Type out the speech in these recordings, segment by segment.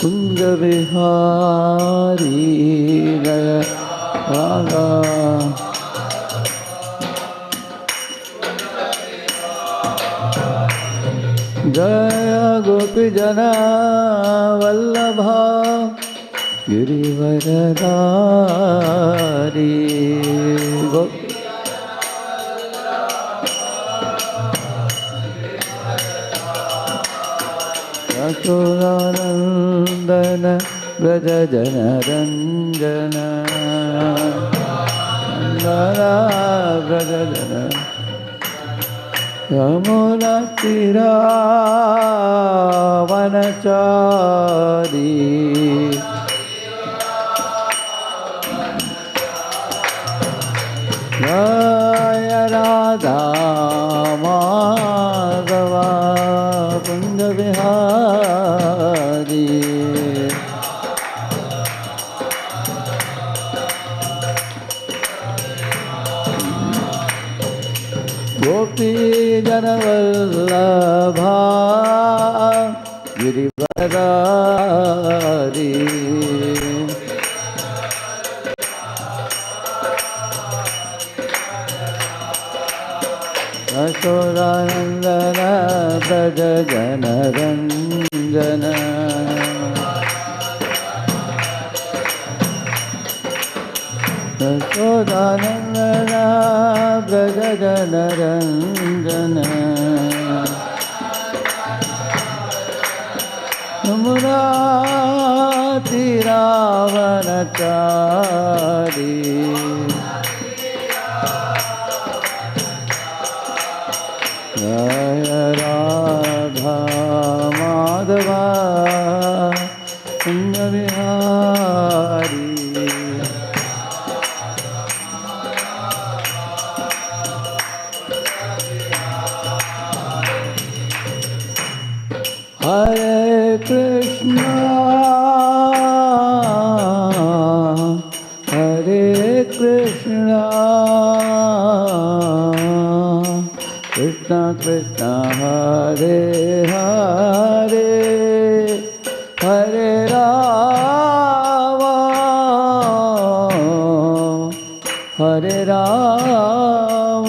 कुंज बिहारी जय राधा जय गोपी जना वल्लभा गिरिवरधारी यशोदानंदन व्रज जन रंजन व्रज जन यमुना तीरावनचारी जय राधा माधवा कुंज बिहारी गोपी जनवल्लभा गिरिवरधारी यशोदानंदन व्रज जन रंजन यशोदानंदन व्रज जन रंजन यमुना तीरावनचारी जय राधा माधवा कुंज बिहारी हरे कृष्णा हरे कृष्णा कृष्णा कृष्णा हरे हरे हरे राम हरे राम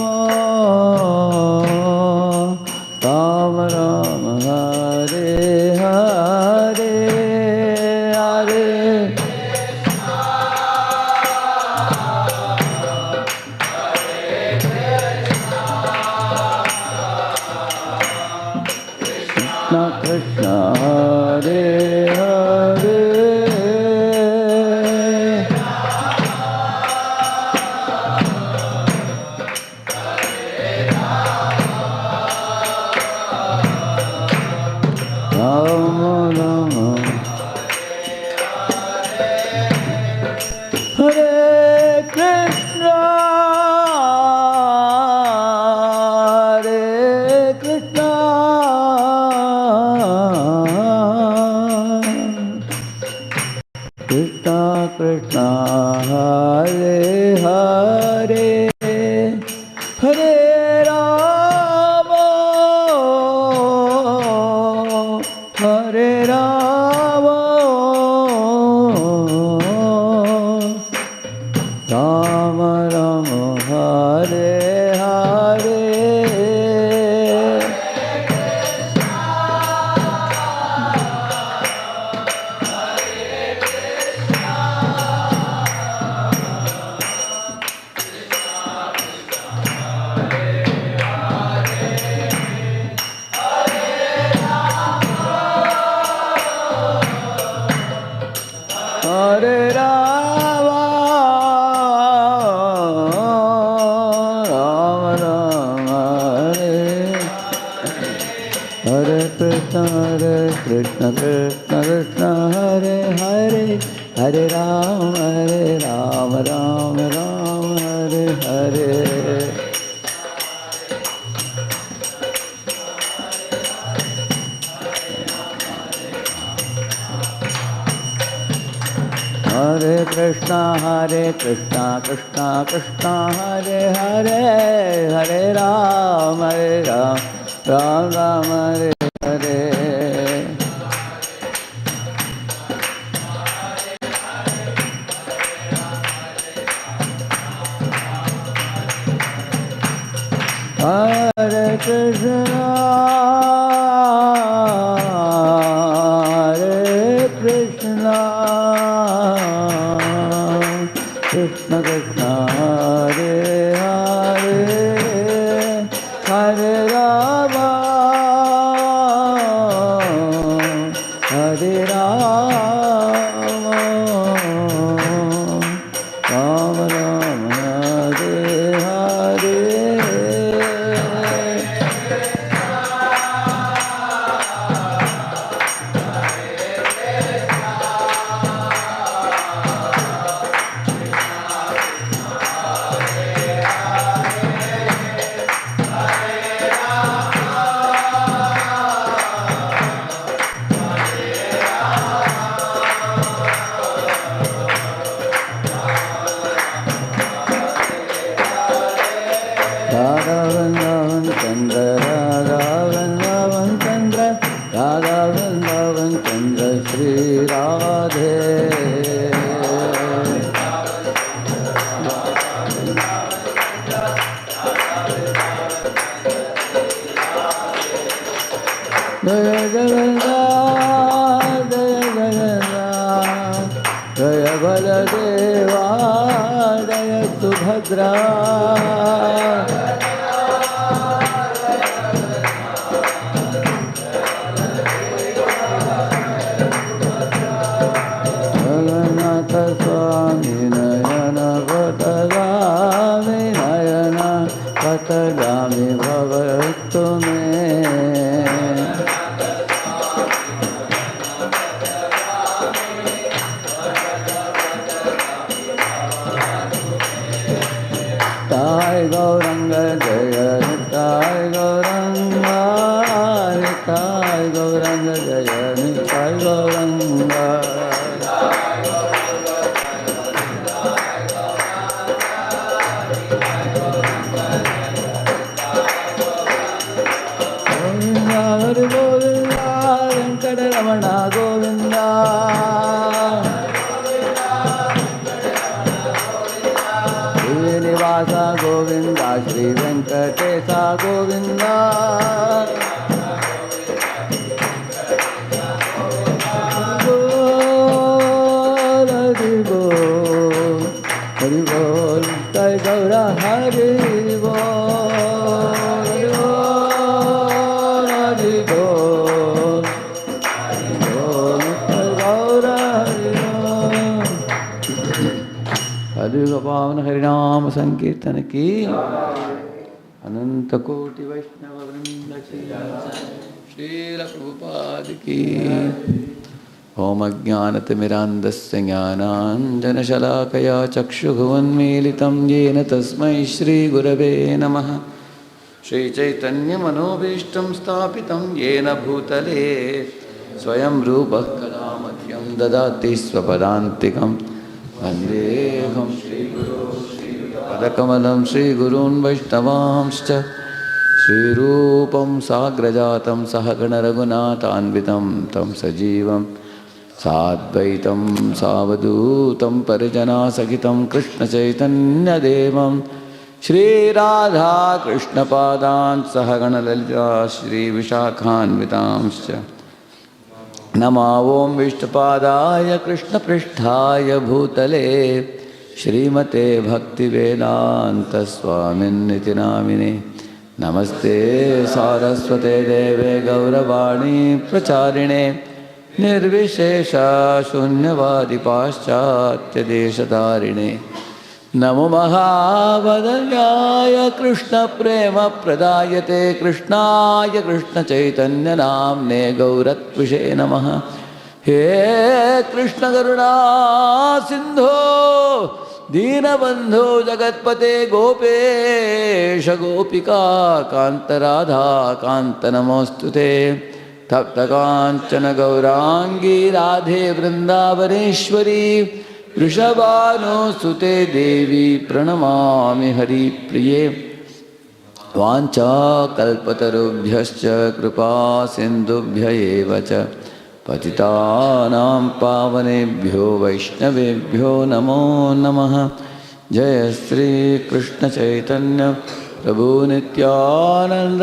राम राम हरे हरे हरे कृष्ण हरे हरे राम राम हरे कृष्ण कृष्ण हरे हरे हरे राम हरे राम राम राम हरे हरे हरे राम राम राम हरे हरे कृष्ण कृष्ण कृष्ण हरे हरे हरे राम राम राम हरे हरे हरे कृष्णा कृष्णा कृष्णा हरे हरे हरे राम राम राम हरे हरे राधा वृंदावन चंद्र श्री राधे। जय जगन्नाथ जय जगन्नाथ जय बलदेवा जय सुभद्रा। जगन्नाथ स्वामी नयन पथगामी नयन पथगामी भवतु मे। गौरंग जय निताय गौरंग निताय गौरंग जय निताय गौरंग। गोविंद हरि गोविंद वेंकटरमण गोविंद। श्रीनिवासा गोविंदा श्री वेंकटेशा गोविंदा। हरि बोल हरि बोल जय गौरा हरि बोल हरि बोल हरि बोल जय गौरा हरि बोल। हरि पावन हरिनाम संकीर्तन की अनंत कोटि वैष्णव वृंद की श्रील प्रभुपाद की। ओम अज्ञानतिमिरान्धस्य ज्ञानाञ्जनशलाकया चक्षुरुन्मीलितं येन तस्मै श्रीगुरवे नमः। श्रीचैतन्यमनोभीष्टं स्थापितं येन भूतले स्वयं रूपः कदा मह्यं ददाति स्वपदान्तिकम्। वन्देऽहं श्रीगुरो श्रीपदकमलं श्रीगुरून् वैष्णवांश्च। श्रीरूपं साग्रजातं सहगणरघुनाथान्वितं तं सजीवं साद्वैतं सावधूतं परिजनासहितं कृष्णचैतन्यदेवं श्रीराधाकृष्णपादान् सहगणललिता श्रीविशाखान्वितांश्च। नमो ॐ विष्णुपादाय कृष्णपृष्ठाय भूतले श्रीमते भक्तिवेदान्तस्वामिन्निति नामिने। नमस्ते सारस्वते देवे गौरवाणी प्रचारिणे निर्विशेषा शून्यवादी पाश्चात्यदेशधारिणे। नमो महावदन्याय कृष्णप्रेमप्रदायते कृष्णाय कृष्णचैतन्यनाम्ने गौरत्विषे नमः। हे कृष्णकरुणा सिन्धो दीनबन्धो जगत्पते गोपेश गोपिका कान्तराधा कान्त नमोऽस्तुते। तप्तकाञ्चन गौराङ्गी राधे वृन्दावनेश्वरी वृषभानुसुते देवी प्रणमामि हरिप्रिये। वाञ्छाकल्पतरुभ्यश्च कृपा सिन्धुभ्य एव च पतितानां पावनेभ्यो वैष्णवेभ्यो नमो नमः। जय श्री कृष्ण चैतन्य प्रभु नित्यानंद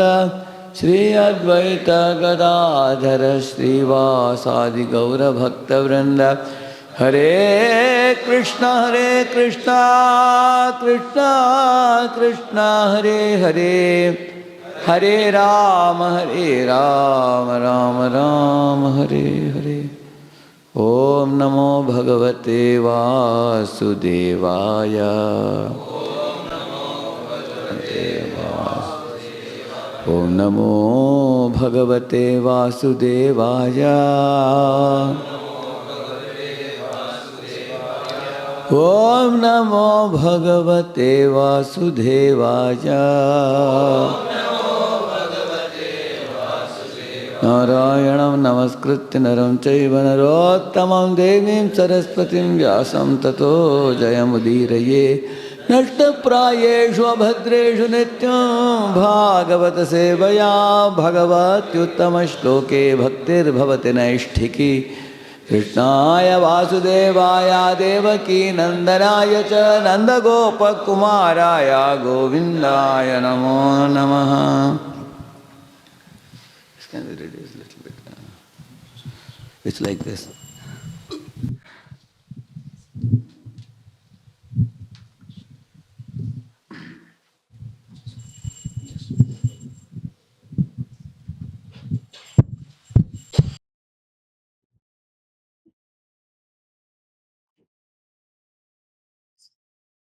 श्री अद्वैत गदाधर श्रीवासादि गौरभक्तवृंद। हरे कृष्णा कृष्णा कृष्णा हरे हरे हरे राम राम राम हरे हरे। ओम नमो भगवते वासुदेवाय। ओम नमो भगवते वासुदेवाय। ओम नमो भगवते वासुदेवाय। नारायणं नमस्कृत्य नरं चैव नरोत्तमं देवीं सरस्वतीं व्यासं ततो जयमुदीरये। नष्टप्रायेषु अभद्रेषु नित्यं भागवत सेवया भगवत्युत्तमश्लोके भक्तिर्भवति नैष्ठिकी कृष्णाय वासुदेवाय देवकी नंदनाय च नंदगोपकुमाराय गोविंदाय नमो नमः. Can we reduce a little bit? It's like this.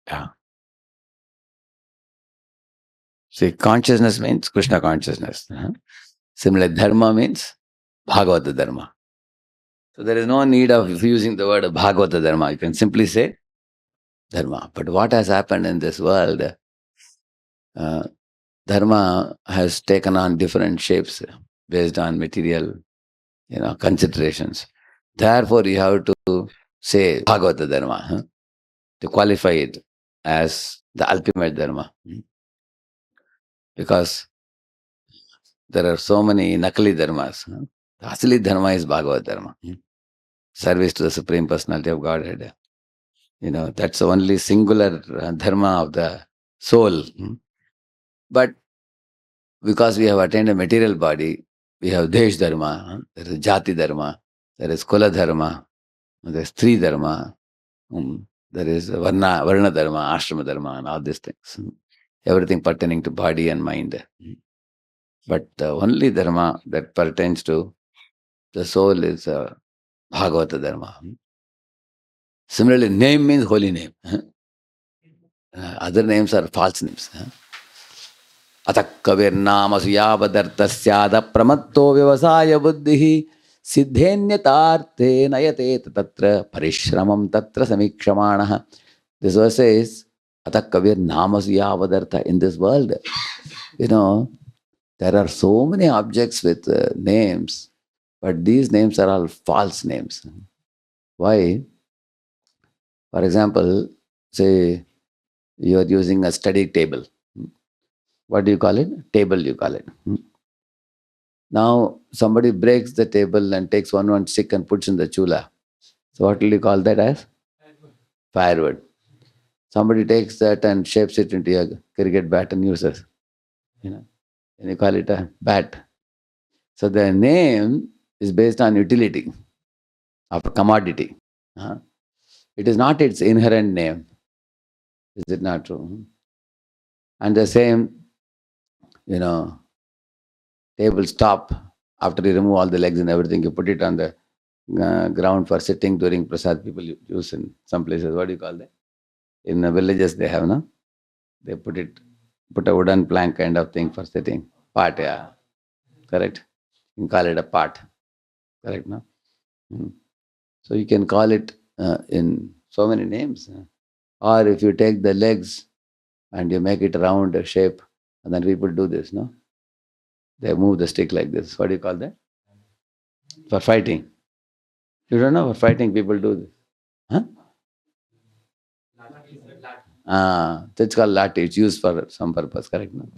Yeah. See, consciousness means Krishna consciousness. Similarly, dharma means Bhagavata dharma. So there is no need of using the word Bhagavata dharma. You can simply say dharma. But what has happened in this world, dharma has taken on different shapes based on material, considerations. Therefore, you have to say Bhagavata dharma to qualify it as the ultimate dharma. Because there are so many nakali dharmas. The asli dharma is Bhagavad dharma. Service to the Supreme Personality of Godhead. That's the only singular dharma of the soul. But because we have attained a material body, we have Desh dharma, there is Jati dharma, there is Kula dharma, there is Stri dharma, there is Varna dharma, Ashrama dharma, and all these things. Everything pertaining to body and mind. But the only dharma that pertains to the soul is Bhagavata dharma. Similarly, name means holy name. Other names are false names. Atak kavir namasu yavadartasyada pramatto vyavasaya buddhihi siddhenyatarte nayate tatra parishramam tatra samikshamanaha. This verse says, Atak kavir namasu yavadarta. In this world, there are so many objects with names, but these names are all false names. Why? For example, say you are using a study table. What do you call it? Table, you call it. Now, somebody breaks the table and takes one stick and puts in the chula. So what will you call that as? Firewood. Somebody takes that and shapes it into a cricket bat and uses. And you call it a bat. So the name is based on utility of a commodity. It is not its inherent name. Is it not true? And the same, tabletop, after you remove all the legs and everything, you put it on the ground for sitting during prasad. People use in some places. What do you call that? In the villages they have, no? They put a wooden plank kind of thing for sitting. Part, yeah. Correct? You can call it a part. Correct, no? So you can call it in so many names. Or if you take the legs and you make it round shape, and then people do this, no? They move the stick like this. What do you call that? For fighting. You don't know, for fighting people do this. Huh? That's called lati. It's used for some purpose, correct? No?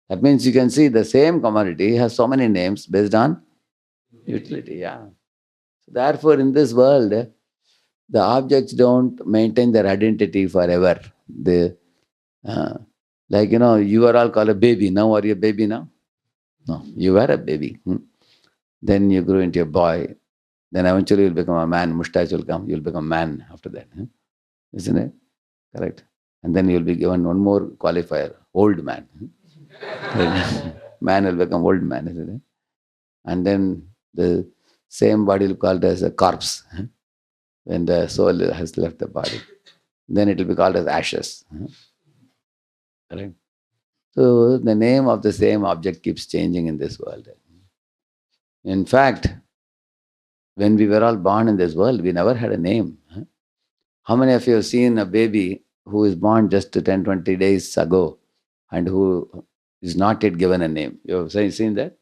That means you can see the same commodity has so many names based on utility. Yeah. So therefore, in this world, the objects don't maintain their identity forever. They, you are all called a baby. Now are you a baby now? No, you were a baby. Then you grew into a boy. Then eventually you'll become a man. Mustache will come. You'll become man after that. Isn't it? Correct. And then you'll be given one more qualifier, old man. Man will become old man, isn't it? And then the same body will be called as a corpse when the soul has left the body. Then it will be called as ashes. Correct. So the name of the same object keeps changing in this world. In fact, when we were all born in this world, we never had a name. How many of you have seen a baby who is born just 10, 20 days ago and who is not yet given a name? You have seen that?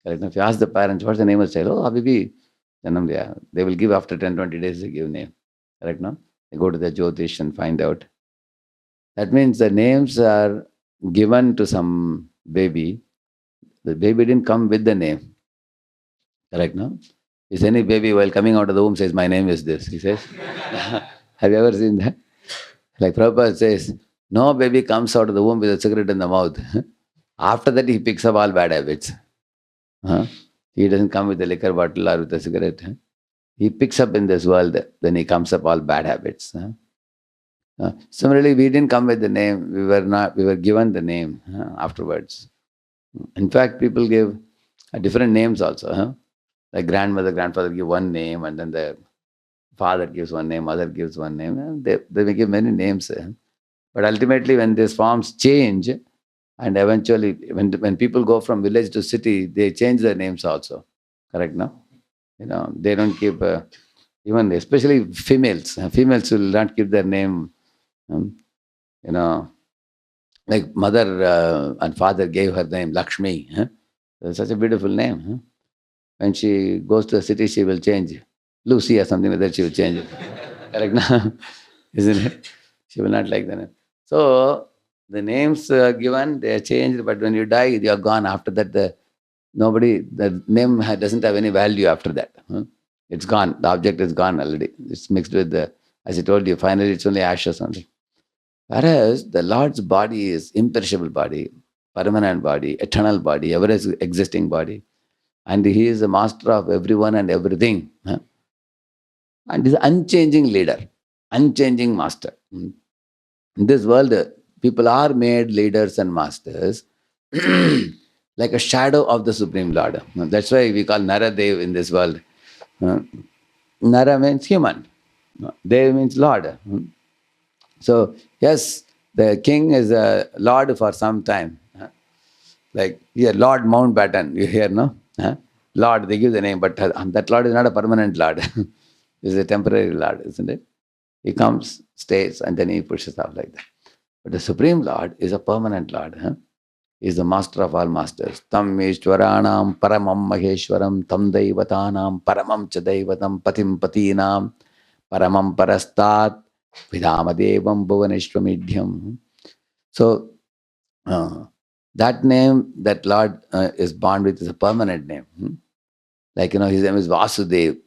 Correct. If you ask the parents, what's the name of the child? Oh, baby. They will give after 10, 20 days, they give name. Correct, no? They go to the Jyotish and find out. That means the names are given to some baby. The baby didn't come with the name. Correct, no? Is any baby while coming out of the womb says, my name is this? He says, have you ever seen that? Like Prabhupada says, no baby comes out of the womb with a cigarette in the mouth. After that, he picks up all bad habits. Huh? He doesn't come with a liquor bottle or with a cigarette. Huh? He picks up in this world, then he comes up all bad habits. Huh? Similarly, we didn't come with the name. We were given the name afterwards. In fact, people give different names also. Huh? Like grandmother, grandfather give one name, and then the father gives one name, mother gives one name. They may give many names. But ultimately, when these forms change, and eventually, when people go from village to city, they change their names also. Correct, no? They don't keep, even especially females. Females will not keep their name, you know, like mother and father gave her name Lakshmi. It's such a beautiful name. When she goes to a city, she will change Lucy or something like that. She will change it. Correct now, isn't it? She will not like the name. So the names given, they are changed. But when you die, you are gone. After that, the name doesn't have any value after that. It's gone. The object is gone already. It's mixed with as I told you, finally it's only ash or something. Whereas the Lord's body is imperishable body, permanent body, eternal body, ever existing body. And He is the master of everyone and everything. And He is unchanging leader, unchanging master. In this world, people are made leaders and masters like a shadow of the Supreme Lord. That's why we call Nara Dev in this world. Nara means human. Dev means Lord. So, yes, the king is a lord for some time. Like here, Lord Mountbatten, you hear, no? Lord, they give the name, but that Lord is not a permanent Lord. He's a temporary Lord, isn't it? He comes, stays, and then he pushes off like that. But the Supreme Lord is a permanent Lord. He is the master of all masters. Tam Ishwaranam Paramam Maheshwaram Tam Daivatanam Paramam Chadaivatam Patim Patinam Paramam Parastat Vidamadevam Bhuvaneshwamidhyam. So, that name that Lord is born with is a permanent name. Like, his name is Vasudev.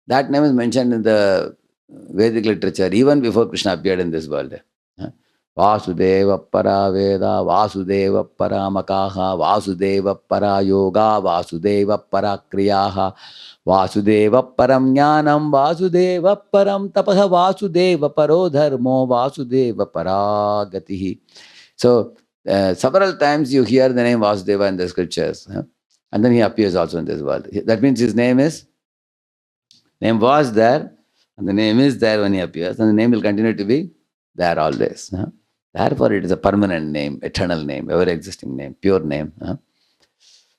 That name is mentioned in the Vedic literature even before Krishna appeared in this world. Vasudeva para Veda, Vasudeva para Makaha, Vasudeva para Yoga, Vasudeva para Kriyaha, Vasudeva param Jnanam, Vasudeva param Tapaha, Vasudeva paro Dharmo, Vasudeva para Gatihi. So, several times you hear the name Vasudeva in the scriptures. And then he appears also in this world. That means his name was there, and the name is there when he appears, and the name will continue to be there always. Therefore, it is a permanent name, eternal name, ever-existing name, pure name.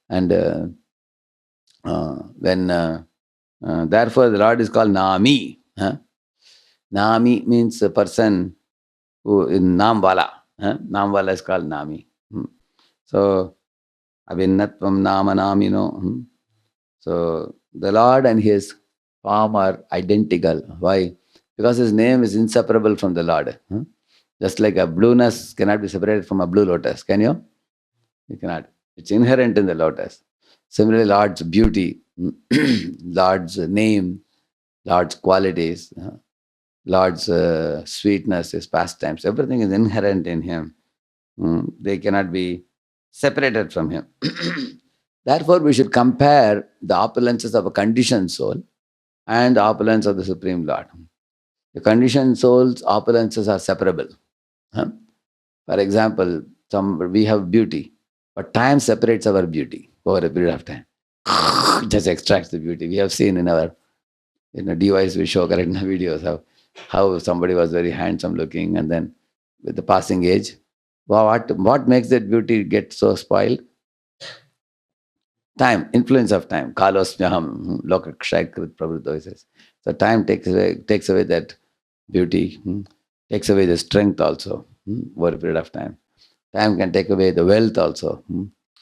And therefore, the Lord is called Nami. Nami means a person who in Namwala. Namwala is called Nami. So, Avinnatvam Nama Namino. So, the Lord and His form are identical. Why? Because His name is inseparable from the Lord. Just like a blueness cannot be separated from a blue lotus. Can you? You cannot. It's inherent in the lotus. Similarly, Lord's beauty, Lord's name, Lord's qualities, Lord's sweetness, His pastimes, everything is inherent in Him. They cannot be separated from Him. Therefore, we should compare the opulences of a conditioned soul and the opulence of the Supreme Lord. The conditioned soul's opulences are separable. For example, we have beauty, but time separates our beauty over a period of time. Just extracts the beauty. We have seen in our device we show correct in the videos how somebody was very handsome looking, and then with the passing age, what makes that beauty get so spoiled? Time, influence of time. Kalosmyaham lokakshayakrit pravruddha says. So time takes away that beauty, takes away the strength also over a period of time. Time can take away the wealth also.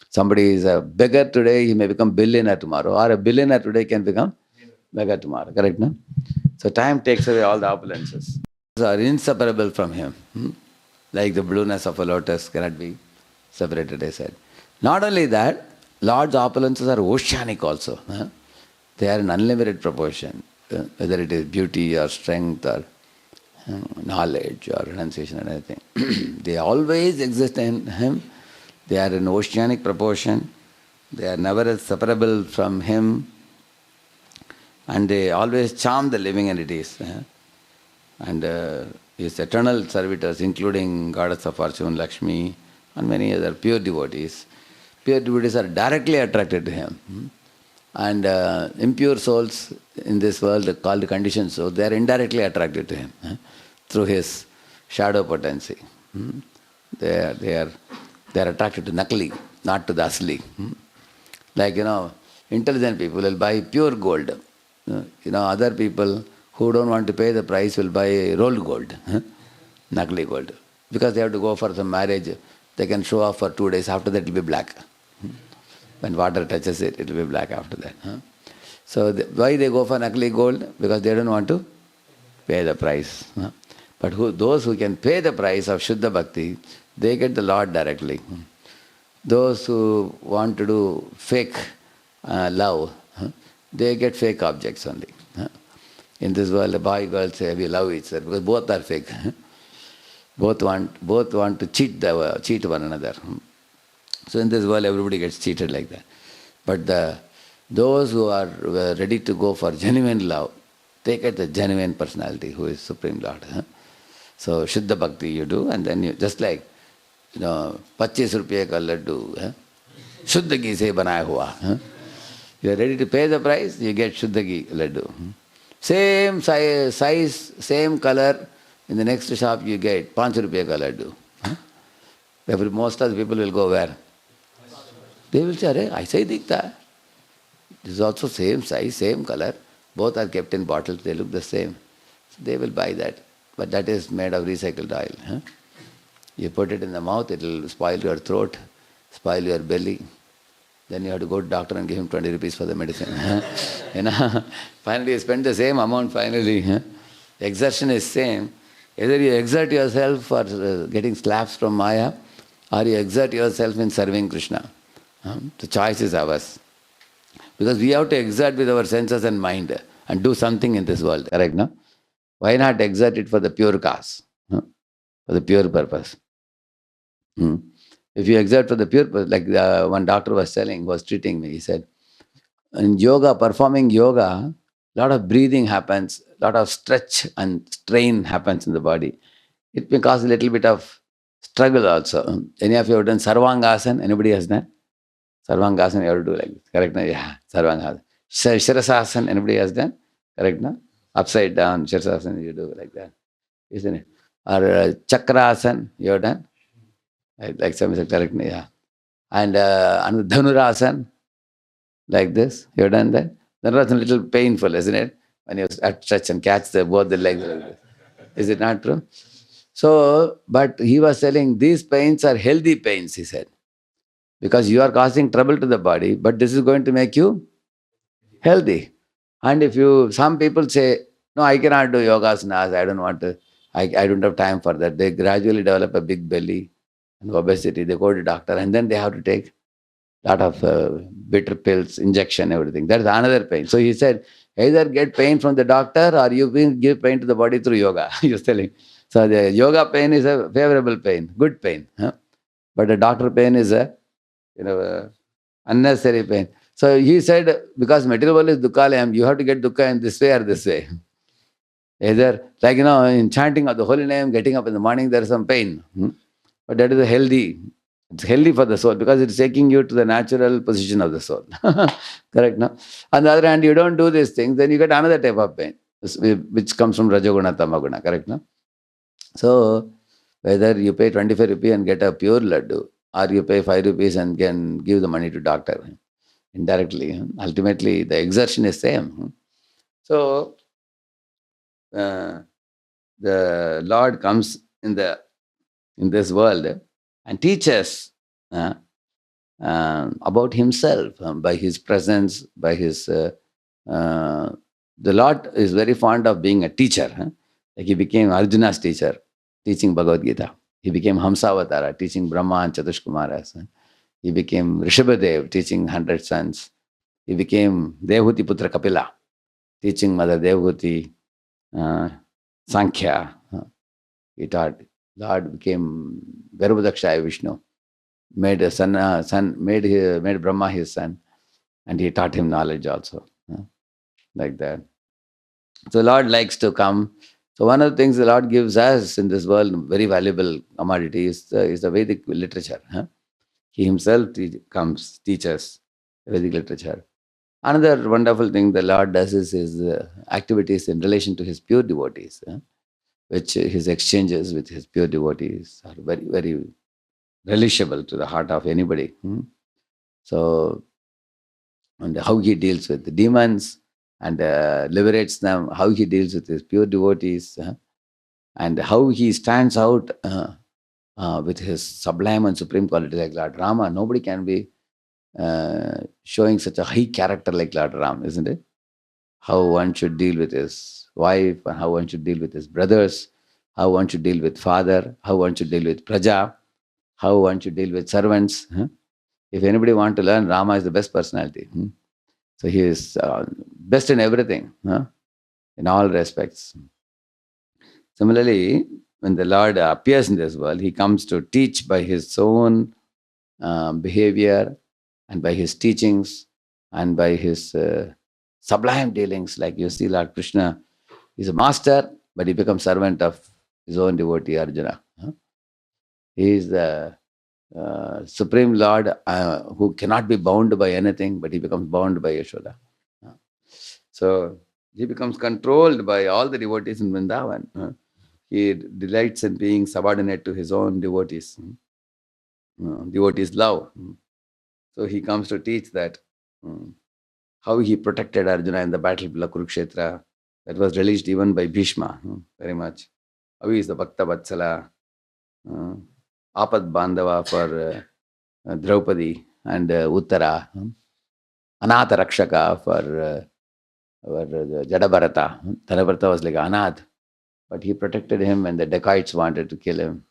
Somebody is a beggar today, he may become billionaire tomorrow, or a billionaire today can become beggar tomorrow. Correct, no? So time takes away all the opulences. These are inseparable from Him. like the blueness of a lotus cannot be separated, I said. Not only that, Lord's opulences are oceanic also. They are in unlimited proportion, whether it is beauty or strength or knowledge or renunciation or anything. They always exist in Him. They are in oceanic proportion. They are never separable from Him. And they always charm the living entities. And His eternal servitors, including Goddess of Fortune, Lakshmi, and many other pure devotees. Pure devotees are directly attracted to Him. And impure souls in this world, called conditioned souls, they are indirectly attracted to Him through His shadow potency. They are attracted to Nakli, not to the Asli. Like, intelligent people will buy pure gold. Other people who don't want to pay the price will buy rolled gold, Nakli gold. Because they have to go for some marriage, they can show off for 2 days, after that it will be black. When water touches it, it will be black after that. So why they go for Nakli gold? Because they don't want to pay the price. But those who can pay the price of Shuddha Bhakti, they get the Lord directly. Those who want to do fake love, they get fake objects only. In this world, the boy, girl say, we love each other, because both are fake. Both want to cheat one another. So in this world, everybody gets cheated like that. But those who are ready to go for genuine love, they get the genuine personality who is Supreme Lord. So Shuddha Bhakti you do, and then you, just like, 25 rupees ka laddu, Shuddha ghee se banaya hua. You are ready to pay the price, you get Shuddha ghee laddu. Same size, same color, in the next shop you get 5 rupees ka laddu. Most of the people will go where? They will say, "Arey, aisa hi dikhta hai." This is also same size, same color. Both are kept in bottles, they look the same. So they will buy that. But that is made of recycled oil. You put it in the mouth, it will spoil your throat, spoil your belly. Then you have to go to the doctor and give him 20 rupees for the medicine. Finally you spend the same amount finally. Exertion is same. Either you exert yourself for getting slaps from Maya, or you exert yourself in serving Krishna. The choice is ours. Because we have to exert with our senses and mind and do something in this world, correct, no? Why not exert it for the pure cause, for the pure purpose? If you exert for the pure purpose, like one doctor was treating me, he said, in yoga, performing yoga, a lot of breathing happens, a lot of stretch and strain happens in the body. It may cause a little bit of struggle also. Any of you have done Sarvangasana? Anybody has done? Sarvangasana you have to do like this, correct? No? Yeah, Sarvangasana. Shirasasana, anybody has done? Correct? No? Upside down, Shirasasana you do like that, isn't it? Or Chakrasana, you have done? Like something, correct? No? Yeah. And Dhanurasana, like this, you have done that? Dhanurasana a little painful, isn't it? When you stretch and catch both the legs like this. Is it not true? So, but he was telling these pains are healthy pains, he said. Because you are causing trouble to the body, but this is going to make you healthy. And some people say, no, I cannot do yogasanas, I don't want to, I don't have time for that. They gradually develop a big belly and obesity. They go to doctor and then they have to take a lot of bitter pills, injection, everything. That's another pain. So he said, either get pain from the doctor or you will give pain to the body through yoga. He was telling. So the yoga pain is a favorable pain, good pain. But the doctor pain is a unnecessary pain. So he said, because material world is dukkhalayam, you have to get dukkha in this way or this way. Either, like, in chanting of the holy name, getting up in the morning, there is some pain. But that is healthy. It's healthy for the soul because it's taking you to the natural position of the soul. Correct, no? On the other hand, you don't do these things, then you get another type of pain, which comes from Rajoguna, Tamaguna, correct, no? So, whether you pay 25 rupees and get a pure laddu, or you pay 5 rupees and can give the money to doctor indirectly, ultimately the exertion is same. So, the Lord comes in this world and teaches about himself by his presence, by his. The Lord is very fond of being a teacher. Like he became Arjuna's teacher, teaching Bhagavad Gita. He became Hamsavatara, teaching Brahma and Chatushkumaras. He became Rishabhadev, teaching 100 sons. He became Devhuti Putra Kapila, teaching Mother Devhuti, Sankhya. He taught. Lord became Garvadakshaya Vishnu, made a made Brahma his son, and he taught him knowledge also, like that. So Lord likes to come. So one of the things the Lord gives us in this world, very valuable commodity, is the Vedic literature. He himself teaches Vedic literature. Another wonderful thing the Lord does is his activities in relation to his pure devotees, which his exchanges with his pure devotees are very, very relishable to the heart of anybody. So, and how he deals with the demons and liberates them, how he deals with his pure devotees, and how he stands out with his sublime and supreme quality like Lord Rama. Nobody can be showing such a high character like Lord Ram, isn't it? How one should deal with his wife, and how one should deal with his brothers, how one should deal with father, how one should deal with praja, how one should deal with servants. If anybody want to learn, Rama is the best personality. So he is best in everything, in all respects. Similarly, when the Lord appears in this world, he comes to teach by his own behavior and by his teachings and by his sublime dealings. Like you see, Lord Krishna is a master, but he becomes servant of his own devotee Arjuna. He is the Supreme Lord who cannot be bound by anything, but he becomes bound by Yashoda. So he becomes controlled by all the devotees in Vrindavan. He delights in being subordinate to his own devotees. Devotees love. So he comes to teach that how he protected Arjuna in the battlefield of Kurukshetra. That was released even by Bhishma, very much. How he is the Bhakta Vatsala, Apad Bandhava for Draupadi and Uttara, Anatha Rakshaka for Jadabharata. Jadabharata was like Anath, but he protected him when the dacoits wanted to kill him.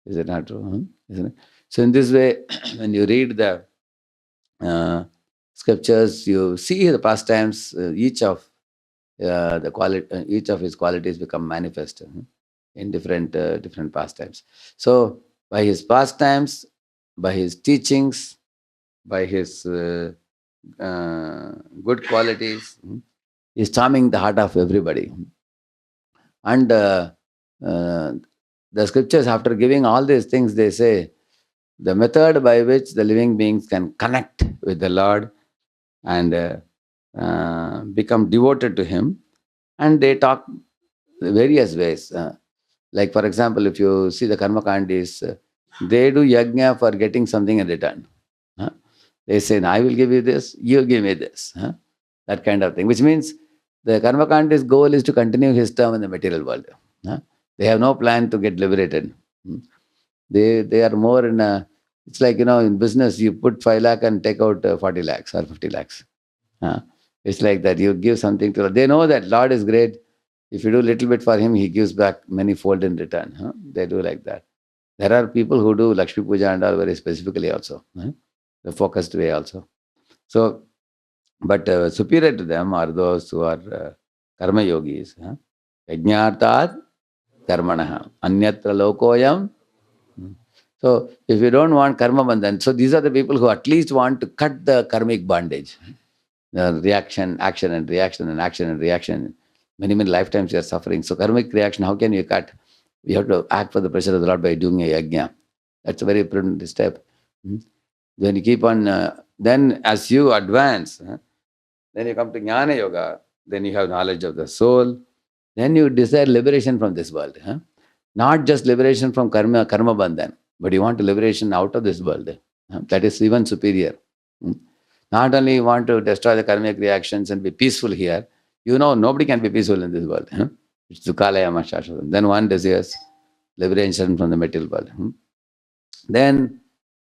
Is it not true? Isn't it? So in this way, when you read the scriptures, you see the pastimes, each of each of his qualities become manifest in different pastimes. So by his pastimes, by his teachings, by his good qualities, he's charming the heart of everybody. And the scriptures, after giving all these things, they say the method by which the living beings can connect with the Lord and become devoted to him. And they talk various ways. Like, for example, if you see the karma kandis, they do yajna for getting something in return. They say, I will give you this, you give me this. That kind of thing, which means the karma kandis goal is to continue his term in the material world. They have no plan to get liberated. They are more in a, it's like, in business, you put 5 lakh and take out 40 lakhs or 50 lakhs. It's like that. You give something to, they know that Lord is great. If you do a little bit for him, he gives back many fold in return. They do like that. There are people who do Lakshmi Puja and all very specifically also, the focused way also. So, but superior to them are those who are karma yogis. Yajnartat karmanaha anyatra lokoyam. So, if you don't want karma bandhan, so these are the people who at least want to cut the karmic bondage. Reaction, action and reaction and action and reaction. Many, many lifetimes you are suffering. So karmic reaction, how can you cut? We have to act for the pressure of the Lord by doing a yajna. That's a very prudent step. When you keep on, then as you advance, then you come to Jnana Yoga, then you have knowledge of the soul, then you desire liberation from this world. Not just liberation from karma bandhan, but you want liberation out of this world. That is even superior. Not only you want to destroy the karmic reactions and be peaceful here, nobody can be peaceful in this world. It's Dukhalayama Shashvatam. Then one desires liberation from the material world. Then,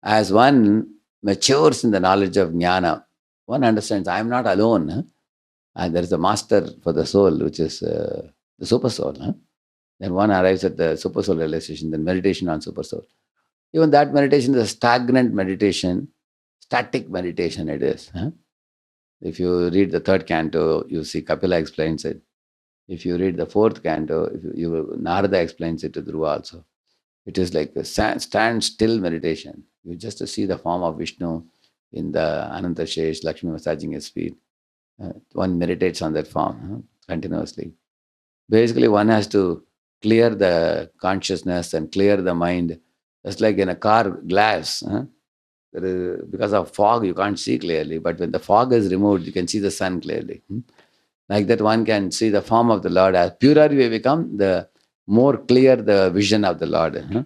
as one matures in the knowledge of jnana, one understands I am not alone. And there is a master for the soul, which is the super soul. Then one arrives at the super soul realization, then meditation on super soul. Even that meditation is a stagnant meditation, static meditation it is. Huh? If you read the third canto, you see Kapila explains it. If you read the fourth canto, if Narada explains it to Dhruva also. It is like a stand still meditation. You just see the form of Vishnu in the Ananta Shesh, Lakshmi massaging his feet. One meditates on that form continuously. Basically, one has to clear the consciousness and clear the mind. Just like in a car glass, because of fog, you can't see clearly. But when the fog is removed, you can see the sun clearly. Like that, one can see the form of the Lord. As purer we become, the more clear the vision of the Lord.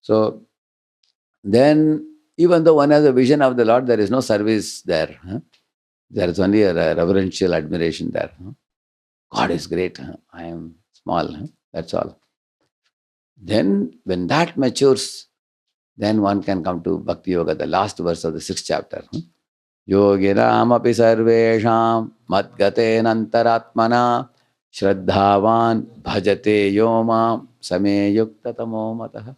So then, even though one has a vision of the Lord, there is no service there. There is only a reverential admiration there. God is great. I am small. That's all. Then, when that matures, then one can come to Bhakti Yoga, the last verse of the sixth chapter. Yoginam api sarvesham madgate nantaratmana shraddhavan bhajate yomam same yukta tamo matah.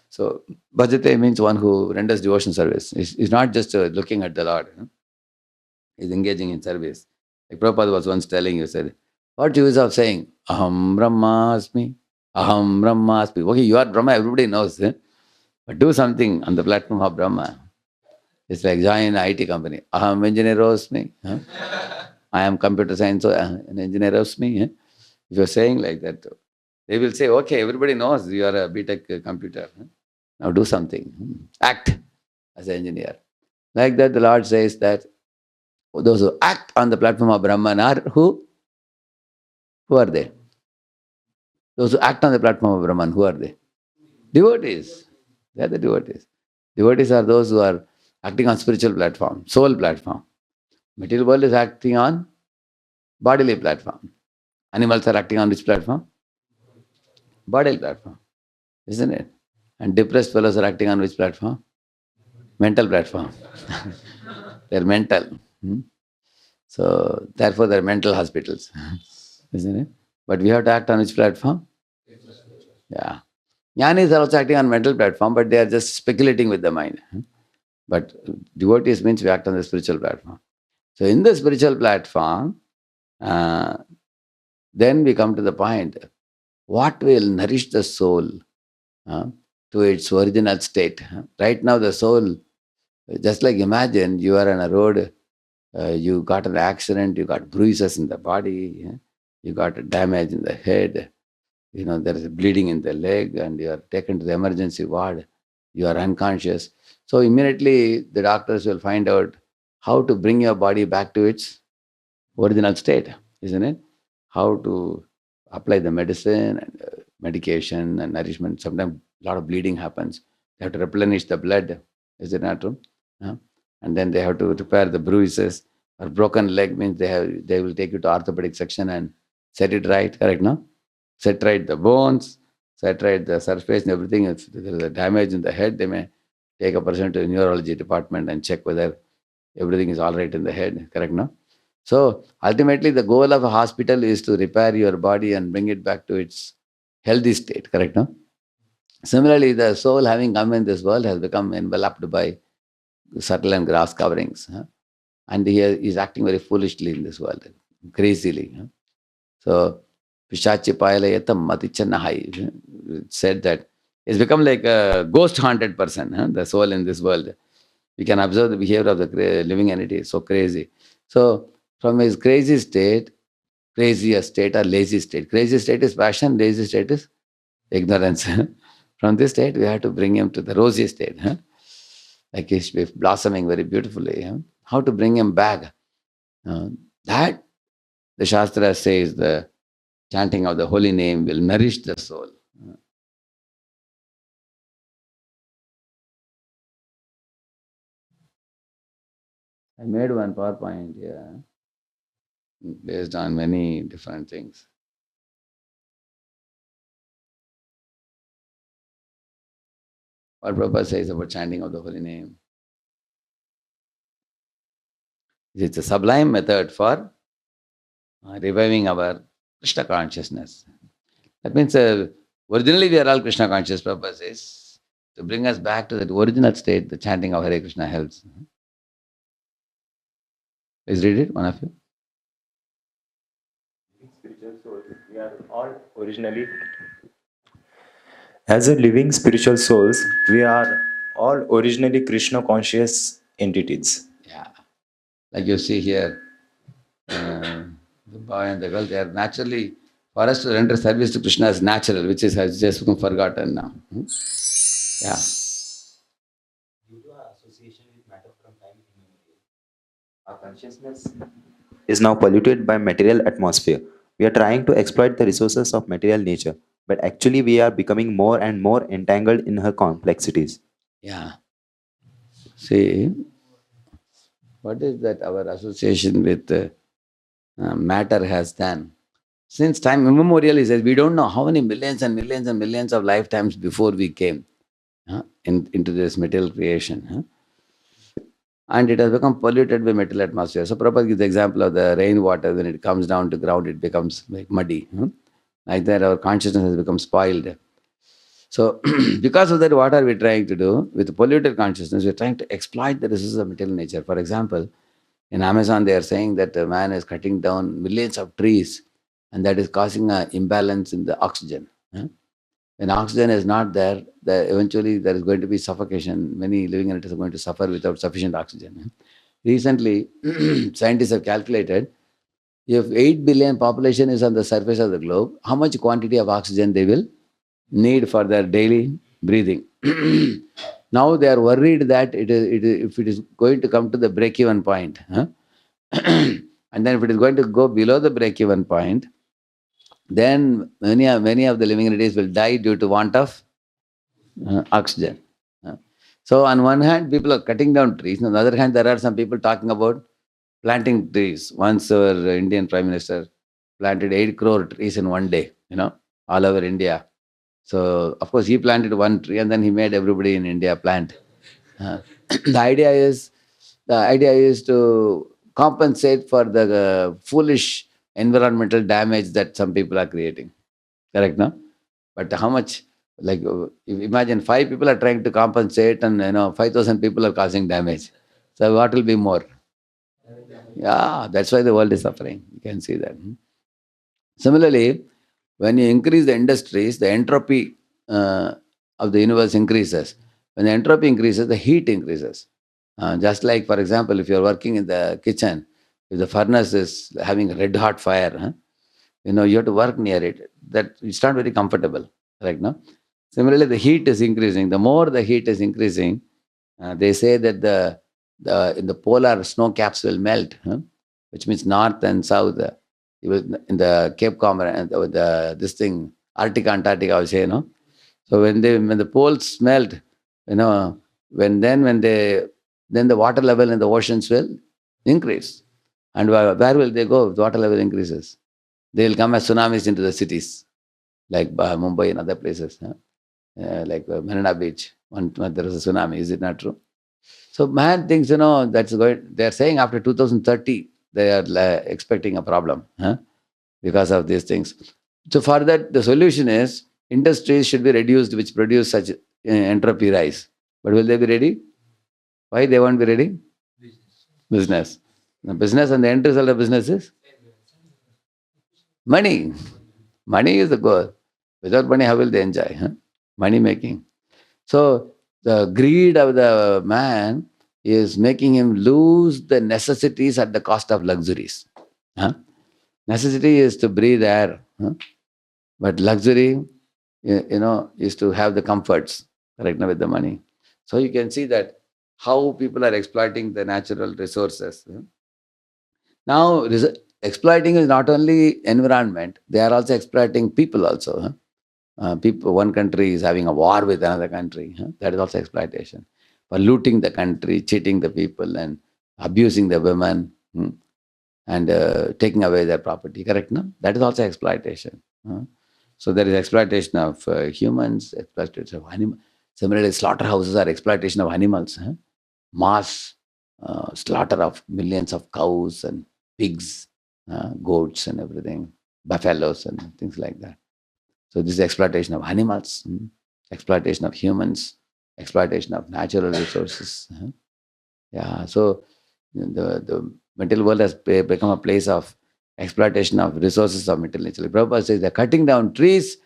So, bhajate means one who renders devotion service. Is not just looking at the Lord. Is engaging in service. Like Prabhupada was once telling you, said, what use of saying, Aham Brahmasmi, Aham Brahmasmi. Okay, you are Brahma, everybody knows. But do something on the platform of Brahma. It's like join an IT company. Aham engineerosmi. I am computer science an engineerosmi. If you're saying like that, they will say, okay, everybody knows you are a BTech computer. Now do something. Act as an engineer. Like that, the Lord says that those who act on the platform of Brahman are who? Who are they? Those who act on the platform of Brahman, who are they? Devotees. They are the devotees. Devotees are those who are acting on spiritual platform, soul platform. Material world is acting on bodily platform. Animals are acting on which platform? Bodily platform, isn't it? And depressed fellows are acting on which platform? Mental platform. They're mental. So therefore they're mental hospitals, isn't it? But we have to act on which platform? Yeah. Jnanis are also acting on mental platform, but they are just speculating with the mind. But devotees means we act on the spiritual platform. So in the spiritual platform, uh, then we come to the point, what will nourish the soul uh, to its original state? Right now the soul, just like imagine you are on a road, you got an accident, you got bruises in the body, you got a damage in the head, there is a bleeding in the leg and you are taken to the emergency ward, you are unconscious. So immediately the doctors will find out how to bring your body back to its original state, isn't it? How to apply the medicine and medication and nourishment. Sometimes a lot of bleeding happens. They have to replenish the blood. Is it not true? Huh? And then they have to repair the bruises. Or broken leg means they will take you to orthopedic section and set it right. Correct, no? Set right the bones, set right the surface and everything. If there is a damage in the head, they may take a person to the neurology department and check whether everything is all right in the head. Correct, no? So ultimately, the goal of a hospital is to repair your body and bring it back to its healthy state. Correct, no? Similarly, the soul having come in this world has become enveloped by subtle and gross coverings. And he is acting very foolishly in this world, crazily. So, Pishachi Payalayata Matichanahai said that it's become like a ghost haunted person, the soul in this world. We can observe the behavior of the living entity, so crazy. So, from his crazy state, crazy state or lazy state. Crazy state is passion, lazy state is ignorance. From this state, we have to bring him to the rosy state. Like he's blossoming very beautifully. How to bring him back? That the Shastra says the chanting of the holy name will nourish the soul. I made one PowerPoint here based on many different things. What Prabhupada says about chanting of the holy name. It's a sublime method for reviving our Krishna consciousness. That means originally we are all Krishna conscious. Purpose is to bring us back to that original state. The chanting of Hare Krishna helps. Please read it, one of you. Spiritual souls, we are all originally, as a living spiritual souls, we are all originally Krishna conscious entities. Yeah. Like you see here, the boy and the girl, they are naturally, for us to render service to Krishna is natural, which is has just become forgotten now. Yeah. Due to our association with matter from time immemorial, our consciousness is now polluted by material atmosphere. We are trying to exploit the resources of material nature, but actually we are becoming more and more entangled in her complexities. Yeah. See, what is that our association with matter has done? Since time immemorial, he says, we don't know how many millions and millions and millions of lifetimes before we came into this material creation. And it has become polluted by metal atmosphere. So Prabhupada gives the example of the rainwater. When it comes down to ground, it becomes like muddy. Like that, our consciousness has become spoiled. So because of that, what are we trying to do? With polluted consciousness, we're trying to exploit the resources of material nature. For example, in Amazon, they are saying that a man is cutting down millions of trees, and that is causing an imbalance in the oxygen. When oxygen is not there, eventually there is going to be suffocation. Many living entities are going to suffer without sufficient oxygen. Recently, scientists have calculated if 8 billion population is on the surface of the globe, how much quantity of oxygen they will need for their daily breathing. Now they are worried that if it is going to come to the break-even point, and then if it is going to go below the break-even point, then many of the living entities will die due to want of oxygen. Uh, So on one hand, people are cutting down trees. On the other hand, there are some people talking about planting trees. Once our Indian Prime Minister planted 8 crore trees in one day, all over India. So of course he planted one tree and then he made everybody in India plant. Uh, the idea is the idea is to compensate for the foolish environmental damage that some people are creating. Correct, no? But how much? Like imagine 5 people are trying to compensate, and 5,000 people are causing damage. So what will be more? Yeah, that's why the world is suffering. You can see that. Similarly, when you increase the industries, the entropy of the universe increases. When the entropy increases, the heat increases. Just like, for example, if you're working in the kitchen, if the furnace is having a red hot fire, you have to work near it. That it's not very comfortable, right? No. Similarly, the heat is increasing. The more the heat is increasing, they say that the in the polar snow caps will melt, which means north and south. In the Cape Comorin and this thing, Arctic, Antarctica, I would say, So when the poles melt, you know, when they then the water level in the oceans will increase. And where will they go if the water level increases? They will come as tsunamis into the cities, like Mumbai and other places, like Marina Beach. When there is a tsunami, is it not true? So man thinks, that's going. They are saying after 2030 they are expecting a problem because of these things. So for that, the solution is industries should be reduced, which produce such entropy rise. But will they be ready? Why they won't be ready? Business. The business and the end result of business is money. Money is the goal. Without money, how will they enjoy? Money making. So the greed of the man is making him lose the necessities at the cost of luxuries. Huh? Necessity is to breathe air, but luxury, is to have the comforts, correct, now with the money. So you can see that how people are exploiting the natural resources. Now, exploiting is not only environment; they are also exploiting people also. People, one country is having a war with another country. That is also exploitation. For looting the country, cheating the people, and abusing the women, and taking away their property. Correct? No, that is also exploitation. So there is exploitation of humans, exploitation of animals. Similarly, slaughterhouses are exploitation of animals. Mass slaughter of millions of cows and pigs, goats, and everything, buffaloes, and things like that. So this is exploitation of animals, exploitation of humans, exploitation of natural resources. Yeah, so the material world has become a place of exploitation of resources of material nature. Prabhupada says they're cutting down trees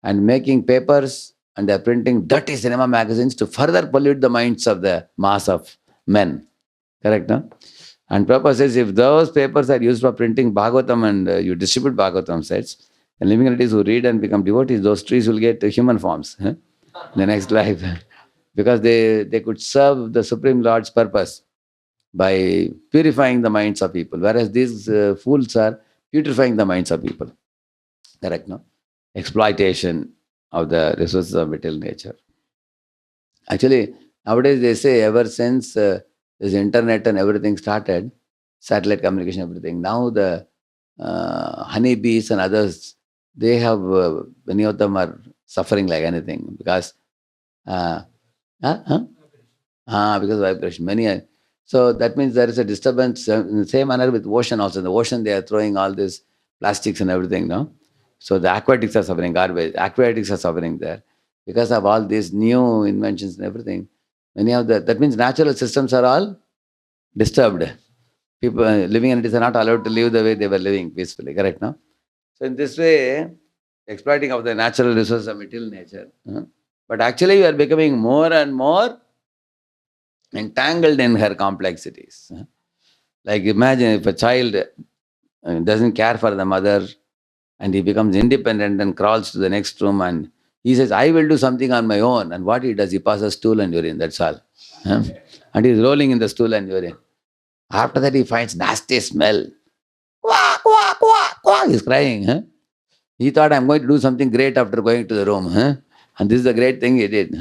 and making papers and they're printing dirty cinema magazines to further pollute the minds of the mass of men. Correct, no? And Prabhupada says if those papers are used for printing Bhagavatam and you distribute Bhagavatam sets, and living entities who read and become devotees, those trees will get human forms in the next life. Because they could serve the Supreme Lord's purpose by purifying the minds of people. Whereas these fools are purifying the minds of people. Correct, no? Exploitation of the resources of material nature. Actually, nowadays they say ever since this internet and everything started, satellite communication, everything, now the honeybees and others, they have, many of them are suffering like anything because, uh, huh? Huh? Because of vibration. Many are, so that means there is a disturbance in the same manner with ocean also. In the ocean, they are throwing all this plastics and everything, no? So the aquatics are suffering, garbage. Aquatics are suffering there because of all these new inventions and everything. Many of that means natural systems are all disturbed. People, living entities are not allowed to live the way they were living peacefully, correct, no? So in this way, exploiting of the natural resources of material nature. But actually, we are becoming more and more entangled in her complexities. Like imagine if a child doesn't care for the mother and he becomes independent and crawls to the next room and he says, I will do something on my own. And what he does, he passes stool and urine, that's all. And he's rolling in the stool and urine. After that, he finds nasty smell. Quack, quack, quack, quack. He's crying. He thought, I'm going to do something great after going to the room. And this is the great thing he did.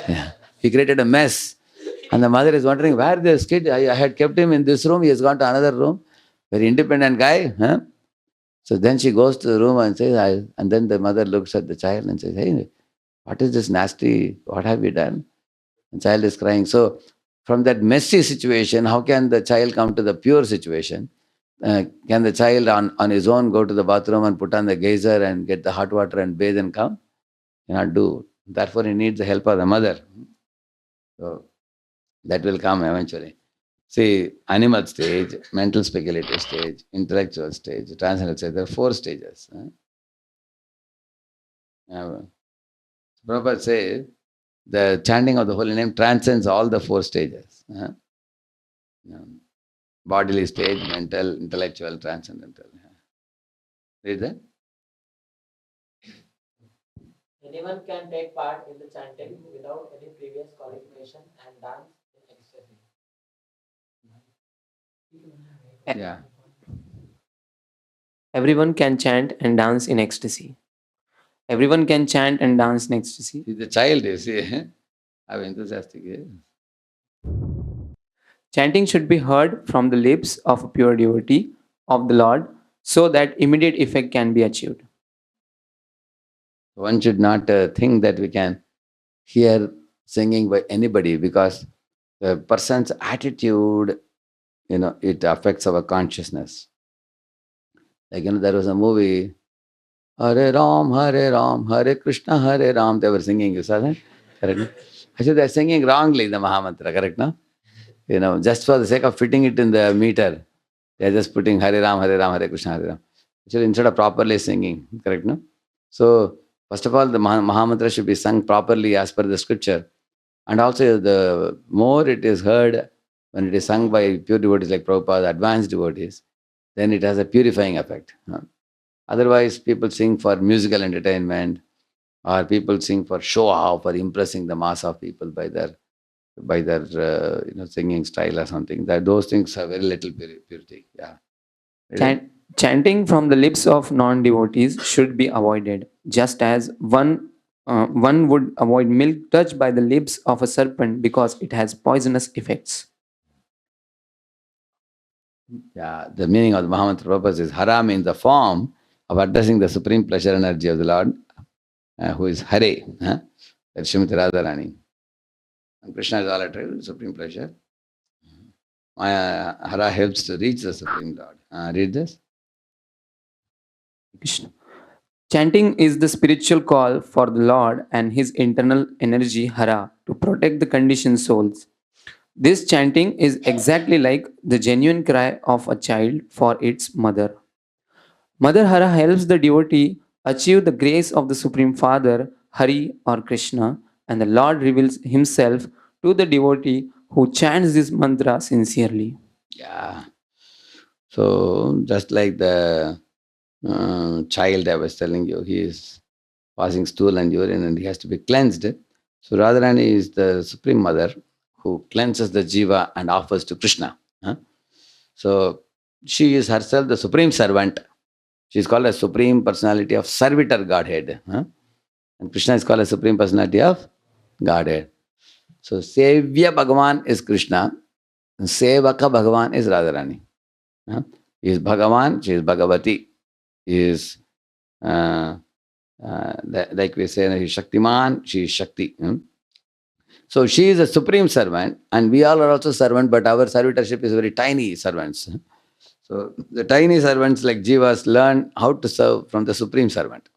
Yeah. He created a mess. And the mother is wondering, where this kid? I had kept him in this room. He has gone to another room. Very independent guy. So then she goes to the room and says, and then the mother looks at the child and says, hey, what is this nasty? What have you done? And child is crying. So from that messy situation, how can the child come to the pure situation? Can the child on his own go to the bathroom and put on the geyser and get the hot water and bathe and come? Cannot do. Therefore, he needs the help of the mother. So that will come eventually. See, animal stage, mental speculative stage, intellectual stage, transcendental stage. There are 4 stages. Prabhupada says the chanting of the holy name transcends all the 4 stages. Bodily stage, mental, intellectual, transcendental. Read that. Anyone can take part in the chanting without any previous qualification and dance in ecstasy. Yeah. Everyone can chant and dance in ecstasy. Everyone can chant and dance in ecstasy. See, the child is, see, how enthusiastic he is. Chanting should be heard from the lips of a pure devotee of the Lord so that immediate effect can be achieved. One should not think that we can hear singing by anybody because the person's attitude, it affects our consciousness. Like, there was a movie, Hare Ram, Hare Ram, Hare Krishna, Hare Ram. They were singing, you saw that? Correct? Actually, they're singing wrongly the Mahamantra, correct, no? Just for the sake of fitting it in the meter, they're just putting Hare Ram, Hare Ram, Hare Krishna, Hare Ram. Actually, instead of properly singing, correct, no? So, first of all, the Mahamantra should be sung properly as per the scripture. And also, the more it is heard when it is sung by pure devotees like Prabhupada, advanced devotees, then it has a purifying effect. Otherwise, people sing for musical entertainment, or people sing for show off, or impressing the mass of people by their singing style or something. That those things have very little purity. Yeah. Chanting from the lips of non-devotees should be avoided, just as one would avoid milk touched by the lips of a serpent because it has poisonous effects. Yeah, the meaning of the Mahamantra purpose is Hara means the form of addressing the supreme pleasure energy of the Lord, who is Hare. That's Srimati Radharani. And Krishna is all attracted to supreme pleasure. Hara helps to reach the supreme Lord. Read this. Krishna. Chanting is the spiritual call for the Lord and his internal energy Hara to protect the conditioned souls. This chanting is exactly like the genuine cry of a child for its mother. Mother Hara helps the devotee achieve the grace of the Supreme Father, Hari or Krishna, and the Lord reveals himself to the devotee who chants this mantra sincerely. Yeah. So just like the child I was telling you, he is passing stool and urine and he has to be cleansed. So Radharani is the Supreme Mother who cleanses the jiva and offers to Krishna. Huh? So she is herself the Supreme Servant. She is called a Supreme Personality of Servitor Godhead. Huh? And Krishna is called a Supreme Personality of Godhead. So Sevya Bhagavan is Krishna, and Sevaka Bhagavan is Radharani. Huh? He is Bhagavan, she is Bhagavati. He is, like we say, he is Shaktiman, she is Shakti. So she is a supreme servant, and we all are also servant, but our servitorship is very tiny servants. So the tiny servants like Jivas learn how to serve from the supreme servant,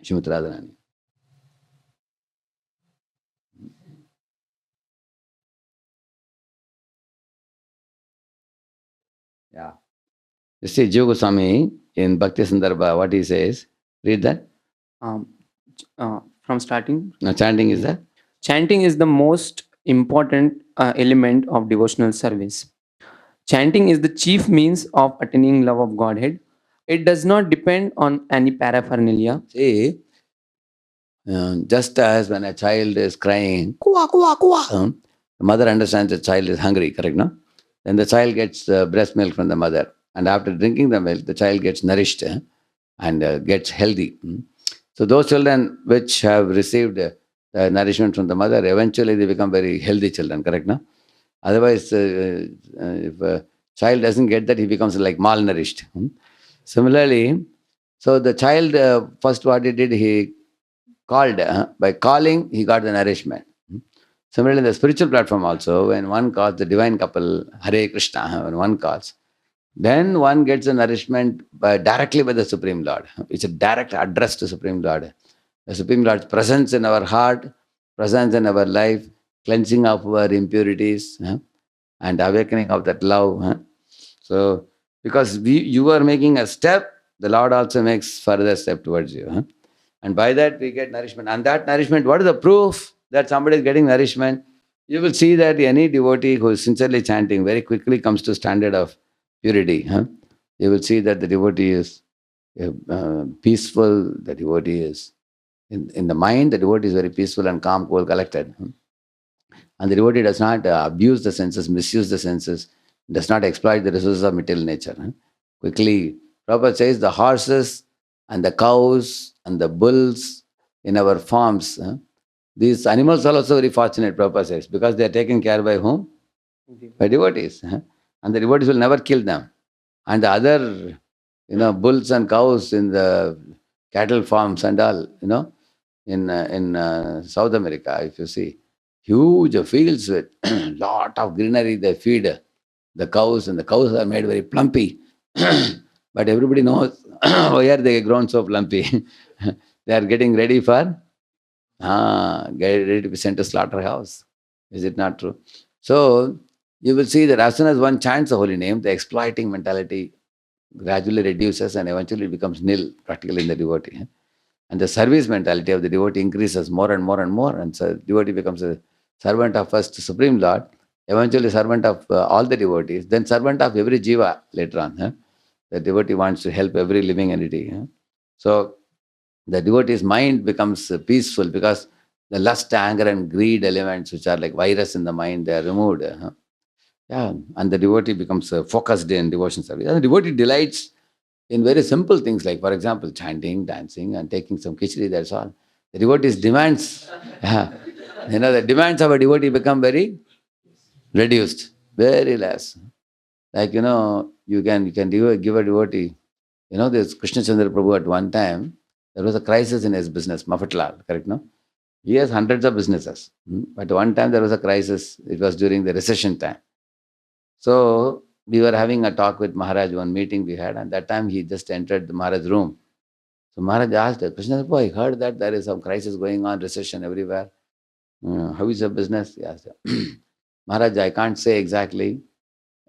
Shrimati Radharani. Yeah. You see, Jiva Goswami in Bhakti Sandarbha, what he says, read that. Um, from starting, Now, chanting is that. chanting is the most important element of devotional service. Chanting is the chief means of attaining love of Godhead. It does not depend on any paraphernalia. See, just as when a child is crying, kuwa, kuwa, kuwa, the mother understands the child is hungry, correct, no? Then the child gets breast milk from the mother. And after drinking the milk, the child gets nourished and gets healthy. So those children which have received nourishment from the mother, eventually they become very healthy children, correct, no? Otherwise, if a child doesn't get that, he becomes like malnourished. Similarly, so the child, first what he did, he called. By calling, he got the nourishment. Similarly, in the spiritual platform also, when one calls the divine couple, Hare Krishna, when one calls, then one gets the nourishment directly by the Supreme Lord. It's a direct address to Supreme Lord. The Supreme Lord's presence in our heart, presence in our life, cleansing of our impurities, and awakening of that love. So, because you are making a step, the Lord also makes further step towards you. And by that we get nourishment. And that nourishment, what is the proof that somebody is getting nourishment? You will see that any devotee who is sincerely chanting very quickly comes to standard of purity. You will see that the devotee is peaceful, the devotee is in the mind, the devotee is very peaceful and calm, cool, collected. And the devotee does not abuse the senses, misuse the senses, does not exploit the resources of material nature. Quickly, Prabhupada says the horses and the cows and the bulls in our farms, these animals are also very fortunate, Prabhupada says, because they are taken care by whom? By devotees. And the devotees will never kill them. And the other, bulls and cows in the cattle farms and all, in South America, if you see, huge fields with lot of greenery, they feed the cows, and the cows are made very plumpy. But everybody knows why are they grown so plumpy. They are getting ready for get ready to be sent to slaughterhouse. Is it not true? So you will see that as soon as one chants the holy name, the exploiting mentality gradually reduces and eventually becomes nil practically in the devotee. And the service mentality of the devotee increases more and more and more. And so devotee becomes a servant of first Supreme Lord, eventually servant of all the devotees, then servant of every jiva later on. The devotee wants to help every living entity. So the devotee's mind becomes peaceful because the lust, anger, and greed elements, which are like virus in the mind, they are removed. Yeah, and the devotee becomes focused in devotion service. And the devotee delights in very simple things like, for example, chanting, dancing, and taking some khichdi, that's all. The devotee's demands, the demands of a devotee become very reduced, very less. Like, you can give a devotee, this Krishna Chandra Prabhu at one time, there was a crisis in his business, Mafatlal, correct, no? He has hundreds of businesses. But one time there was a crisis, it was during the recession time. So we were having a talk with Maharaj, one meeting we had, and that time he just entered the Maharaj room. So Maharaj asked Krishna, I heard that there is some crisis going on, recession everywhere. How is your business? He asked. Maharaj, I can't say exactly.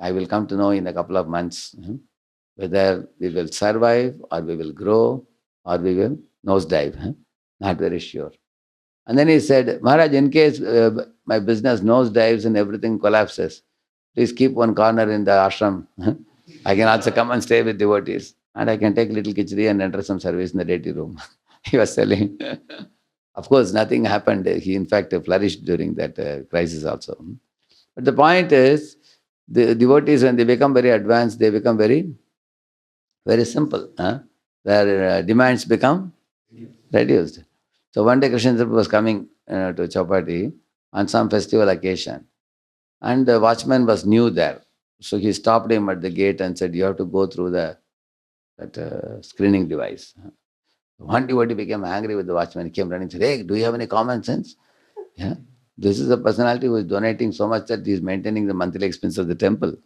I will come to know in a couple of months whether we will survive or we will grow or we will nosedive. Not very sure. And then he said, Maharaj, in case my business nosedives and everything collapses, please keep one corner in the ashram. I can also come and stay with devotees. And I can take little khichdi and enter some service in the deity room. He was telling. Of course, nothing happened. He, in fact, flourished during that crisis also. But the point is, the devotees, when they become very advanced, they become very, very simple. Their demands become reduced. So one day Krishna was coming to Chowpatty on some festival occasion, and the watchman was new there. So he stopped him at the gate and said, you have to go through that screening device. One devotee became angry with the watchman. He came running and said, hey, do you have any common sense? Yeah. This is a personality who is donating so much that he is maintaining the monthly expense of the temple.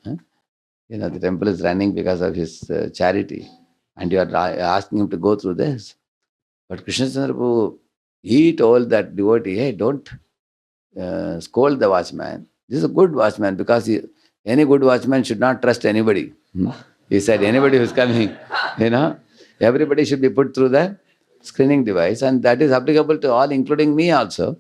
The temple is running because of his charity. And you are asking him to go through this. But Krishna Chandra Prabhu, he told that devotee, hey, don't scold the watchman. This is a good watchman because any good watchman should not trust anybody. He said, anybody who's coming, everybody should be put through the screening device, and that is applicable to all, including me also.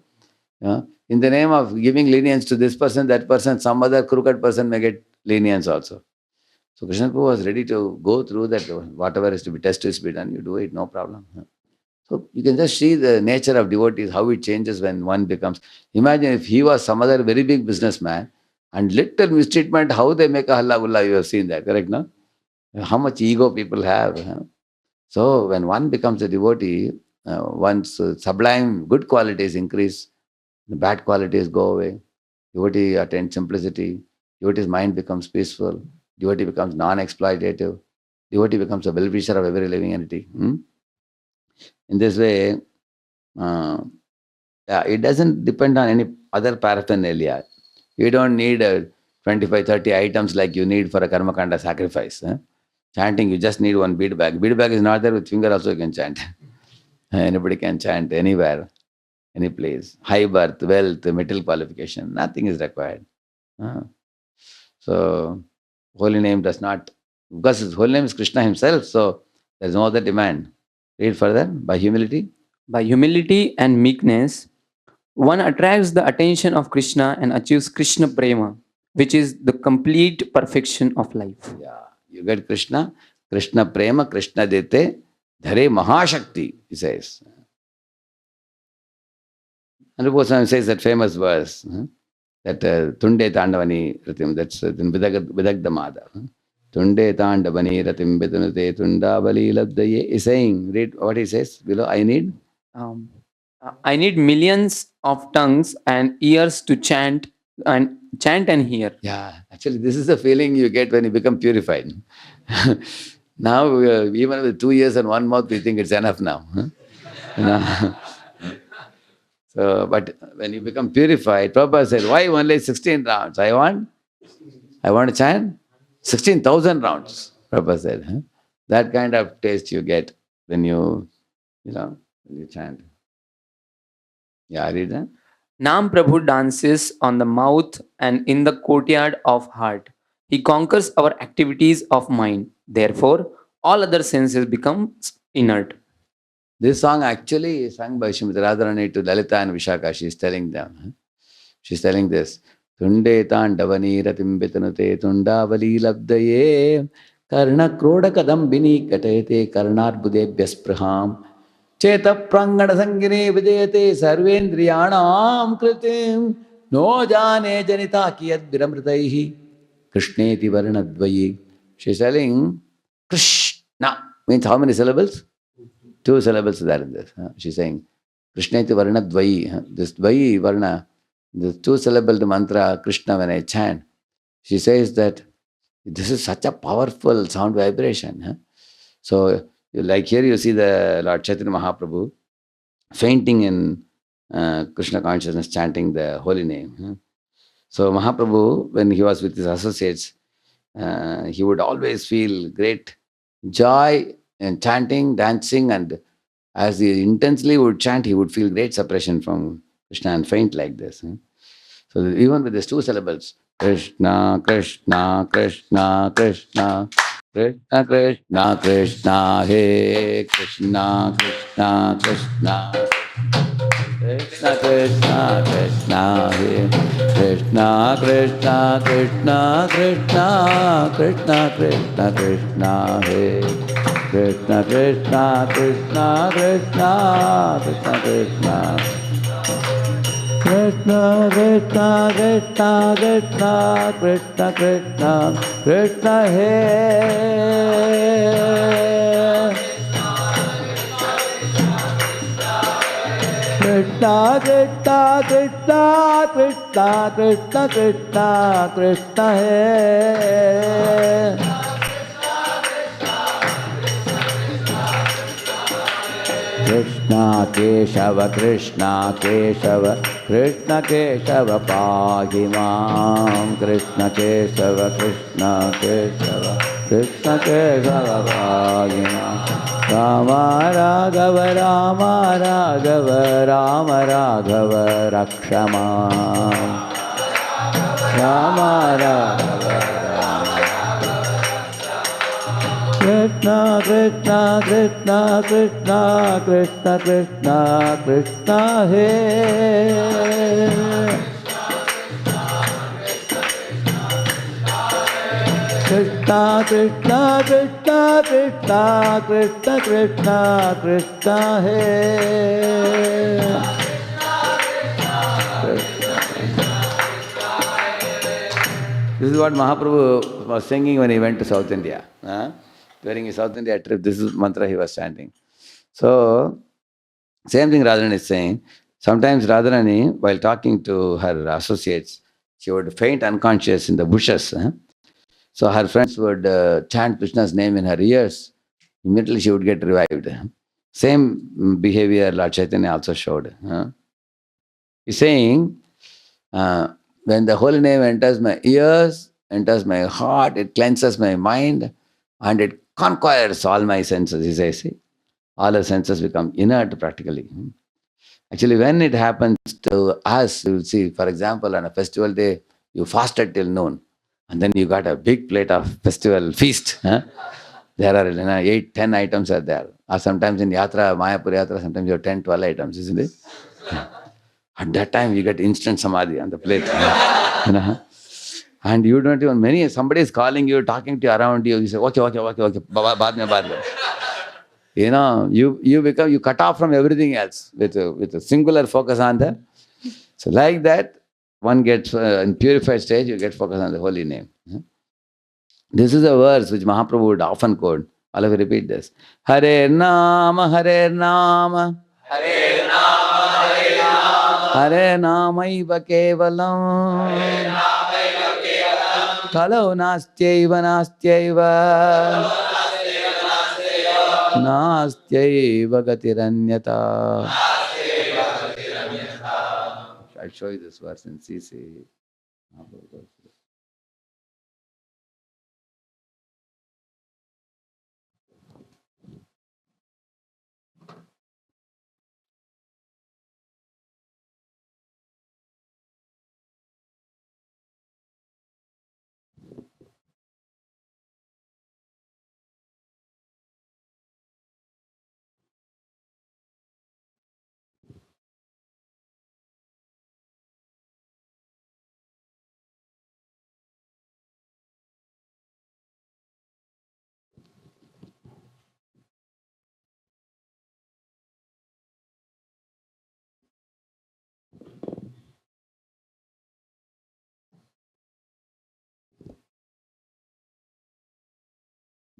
In the name of giving lenience to this person, that person, some other crooked person may get lenience also. So Krishna Prabhu was ready to go through that, whatever is to be tested is to be done, you do it, no problem. So you can just see the nature of devotees, how it changes when one becomes. Imagine if he was some other very big businessman and little mistreatment, how they make a halla gulla, you have seen that, correct, no? How much ego people have. So when one becomes a devotee, one's sublime good qualities increase, the bad qualities go away. Devotee attains simplicity. Devotee's mind becomes peaceful. Devotee becomes non-exploitative. Devotee becomes a well-wisher of every living entity. In this way, it doesn't depend on any other paraphernalia. You don't need 25, 30 items like you need for a karma kanda sacrifice. Chanting, you just need one bead bag. Bead bag is not there, with finger also you can chant. Anybody can chant anywhere, any place. High birth, wealth, material qualification, nothing is required. So, holy name does not, because his holy name is Krishna himself, so there is no other demand. Read further. By humility. By humility and meekness, one attracts the attention of Krishna and achieves Krishna Prema, which is the complete perfection of life. Yeah, you get Krishna, Krishna Prema, Krishna Dete, Dhare Mahashakti, he says. And Radheshyam says that famous verse, that Tunde Tandavani Ratim, that's in Vidagda Madha. Tunde Tandavani Ratim Vidunate Tundavali Labdaye is saying, read what he says below, I need millions of tongues and ears to chant and hear. Yeah, actually, this is the feeling you get when you become purified. Now, even with 2 ears and one mouth, we think it's enough now. So, but when you become purified, Prabhupada said, why only 16 rounds? I want to chant 16,000 rounds, Prabhupada said. That kind of taste you get when you chant. Yeah, read that. Nam Prabhu dances on the mouth and in the courtyard of heart. He conquers our activities of mind. Therefore, all other senses become inert. This song actually is sung by Srimati Radharani to Lalita and Vishaka. She's telling them. She's telling this. Tunde tandavani ratim bitanute tundavali labdaye karna kroda kadambini katayate karnarbudebhyas praham cheta prangana sangine vidayate sarvendriyanam kritim no jane janita kiyad viramritaihi krishneti varnadvayi. She's telling Krishna means how many syllables? 2 syllables there in this. She's saying, Krishneti Varna Dvayi. This Dvayi Varna, the 2-syllabled mantra, Krishna, when I chant, she says that this is such a powerful sound vibration. So, like here you see the Lord Chaitanya Mahaprabhu fainting in Krishna consciousness, chanting the holy name. So, Mahaprabhu, when he was with his associates, he would always feel great joy in chanting, dancing, and As he intensely would chant, he would feel great separation from Krishna and faint like this. So even with these two syllables, Krishna, Krishna, Krishna, Krishna, Krishna, Krishna, Krishna, He Krishna, Krishna, Krishna, Krishna, Krishna, Krishna, He Krishna, Krishna, Krishna, Krishna, Krishna, Krishna, Krishna, He Krishna, Krishna, Krishna, Krishna, Krishna, Krishna. Krishna, Krishna, Krishna, Krishna, Krishna, Krishna, Krishna, Hare. Krishna, Krishna, Krishna, Krishna, Krishna, Krishna, Krishna, Hare. Krishna Keshava, Krishna Keshava, Krishna Keshava Pahi Mam. Krishna Keshava, Krishna Keshava, Krishna Keshava Pahi Mam. Rama Raghava, Rama Raghava, Rama Raghava Rakshama. Rama Raghava. Krishna, Krishna, Krishna, Krishna, Krishna, Krishna, Krishna, Hare. Krishna, Krishna, Krishna, Krishna, Krishna, Krishna, Krishna, Hare. This is what Mahaprabhu was singing when he went to South India. During his South India trip, this is mantra he was chanting. So, same thing Radharani is saying. Sometimes Radharani, while talking to her associates, she would faint unconscious in the bushes. So her friends would chant Krishna's name in her ears. Immediately she would get revived. Same behavior Lord Chaitanya also showed. He's saying, when the holy name enters my ears, enters my heart, it cleanses my mind, and it conquers all my senses. He says, see, all our senses become inert practically. Actually, when it happens to us, you will see, for example, on a festival day, you fasted till noon, and then you got a big plate of festival feast. There are 8, 10 items are there. Or sometimes in Yatra, Mayapur Yatra, sometimes you have 10, 12 items, isn't it? At that time, you get instant samadhi on the plate. And you don't even, somebody is calling you, talking to you around you, you say, okay, baad mein. You cut off from everything else with a singular focus on that. So like that, one gets, in purified stage, you get focused on the holy name. This is a verse which Mahaprabhu would often quote. All of you repeat this. Harer Nama, Harer Nama. Harer Nama, Harer Nama. Harer Namaiva Kevalam. Harer Namaiva Kevalam. Kalau nastyaiva nastyaiva. Nastyaiva gatiranyata. I'll show you this verse in CC.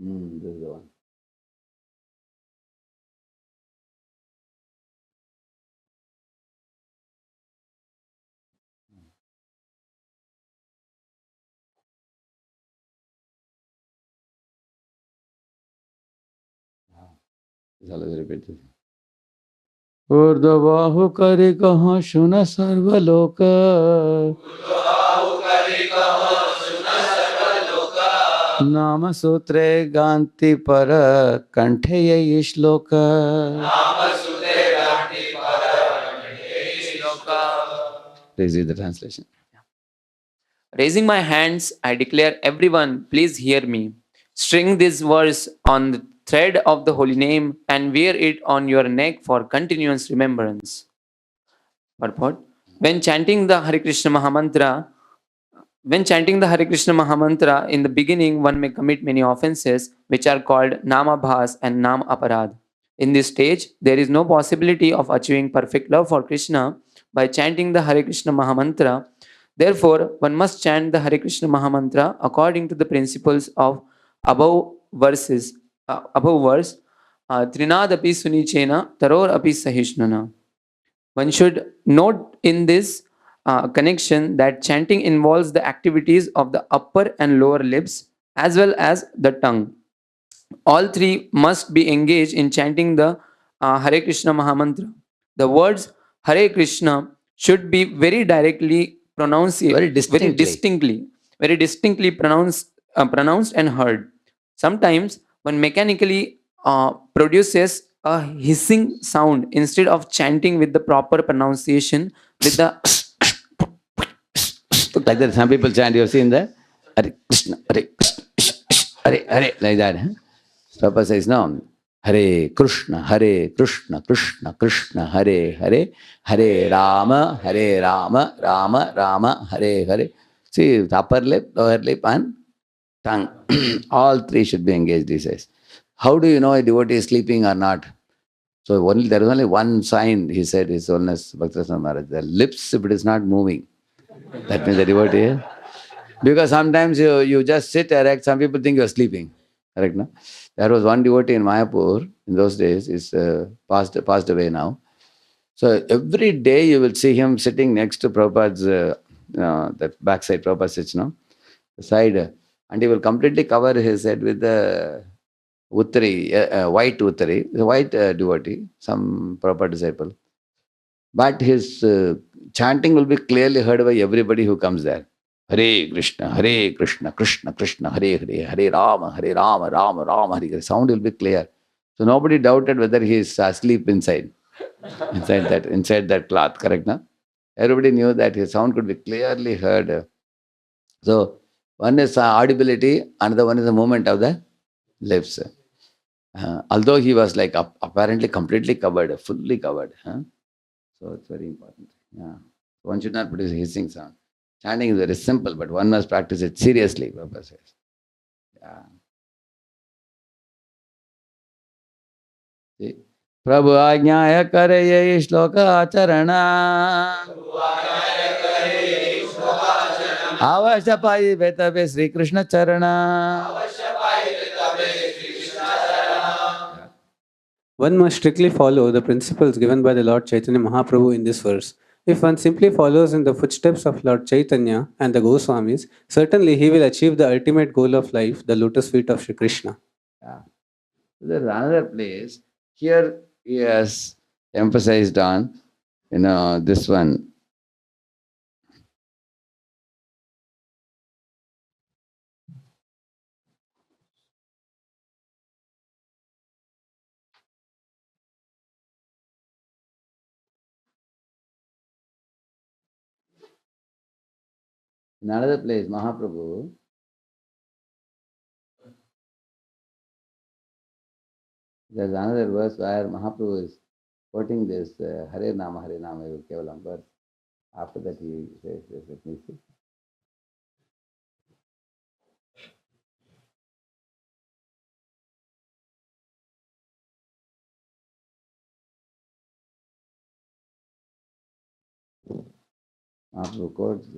This is the one. Repeat this. Urdhvahu kari kaha shuna sarvaloka. Nama Sutre Ganti Para Kanthe Ye Shloka. Please read the translation. Raising my hands, I declare everyone, please hear me. String this verse on the thread of the holy name and wear it on your neck for continuous remembrance. Purport. When chanting the Hare Krishna Mahamantra, when chanting the Hare Krishna Mahamantra, in the beginning one may commit many offenses which are called Nama Bhas and Nam Aparad. In this stage, there is no possibility of achieving perfect love for Krishna by chanting the Hare Krishna Mahamantra. Therefore, one must chant the Hare Krishna Mahamantra according to the principles of above verses, above verse, Trinad api sunicena, taror api sahishnana. One should note in this connection that chanting involves the activities of the upper and lower lips as well as the tongue. All three must be engaged in chanting the Hare Krishna Mahamantra. The words Hare Krishna should be very directly pronounced, Very distinctly. very distinctly pronounced and heard. Sometimes one mechanically produces a hissing sound instead of chanting with the proper pronunciation with the Like that, some people chant, you have seen that? Hare Krishna, Hare Krishna, Hare Hare, like that. Huh? Prabhupada says, no. Hare Krishna, Hare Krishna, Krishna Krishna, Hare Hare, Hare Rama, Hare Rama, Rama Rama, Hare Hare. See, upper lip, lower lip, and tongue. All three should be engaged, he says. How do you know a devotee is sleeping or not? So there is only one sign, he said, His Holiness Bhaktivinoda Maharaj. The lips, if it is not moving, that means the devotee. Because sometimes you just sit erect, some people think you are sleeping. Correct, no? There was one devotee in Mayapur in those days, is passed away now. So every day you will see him sitting next to Prabhupada's, that backside, Prabhupada sits, no? The side, and he will completely cover his head with the uttari, white uttari, the white devotee, some Prabhupada disciple. But his chanting will be clearly heard by everybody who comes there. Hare Krishna, Krishna Krishna, Hare Hare, Hare Rama, Rama Rama, Hare Hare. Sound will be clear. So nobody doubted whether he is asleep inside that cloth, correct, no? Everybody knew that his sound could be clearly heard. So one is audibility, another one is the movement of the lips. Although he was like apparently completely covered, fully covered. So it's very important. Yeah. One should not produce a hissing sound. Chanting is very simple, but one must practice it seriously, Prabhupada says. Yeah. See? Prabhu Ajnaya Kare Ye Shloka Acharana Avashapai Vetabe Sri Krishna Charana. One must strictly follow the principles given by the Lord Chaitanya Mahaprabhu in this verse. If one simply follows in the footsteps of Lord Chaitanya and the Goswamis, certainly he will achieve the ultimate goal of life, the lotus feet of Shri Krishna. Yeah. There's another place. Here he has emphasized on, this one. In another place, Mahaprabhu, there's another verse where Mahaprabhu is quoting this Harer Nama, Kevalam verse. After that he says this, let me see. Mahaprabhu quotes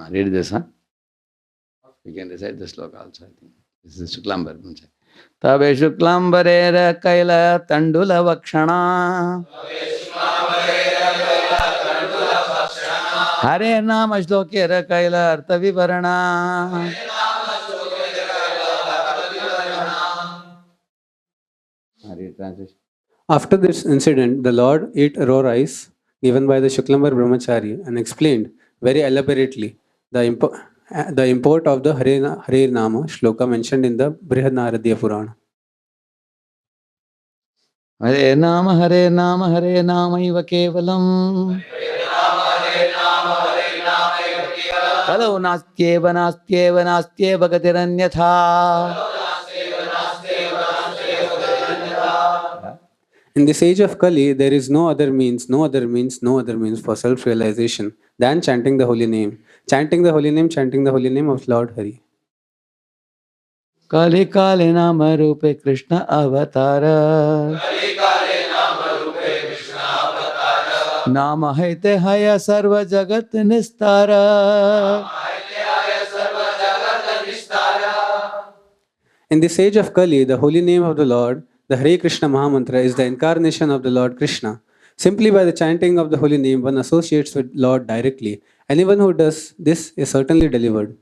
read this, huh? You can recite the sloka also, I think. This is Shuklambar. Tabe Shuklambarera Kaila Tandula Vakshana Hare Nama Shlokera Kaila Artha Vivarana. Translation. After this incident, the Lord ate raw rice given by the Shuklambar Brahmachari and explained very elaborately the import of the Hare Nama shloka mentioned in the Brihad Naradya Purana. Hare Nama Iva Kevalam. Hello, Nastyeva Gatiranyatha. In this age of Kali, there is no other means for self realization than chanting the holy name. Chanting the holy name of Lord Hari. Kali Kali Nama Rupe Krishna Avatara. Nama Haite Haya Sarva Jagat Nistara. In this age of Kali, the holy name of the Lord, the Hare Krishna Mahamantra, is the incarnation of the Lord Krishna. Simply by the chanting of the holy name, one associates with Lord directly. Anyone who does this is certainly delivered.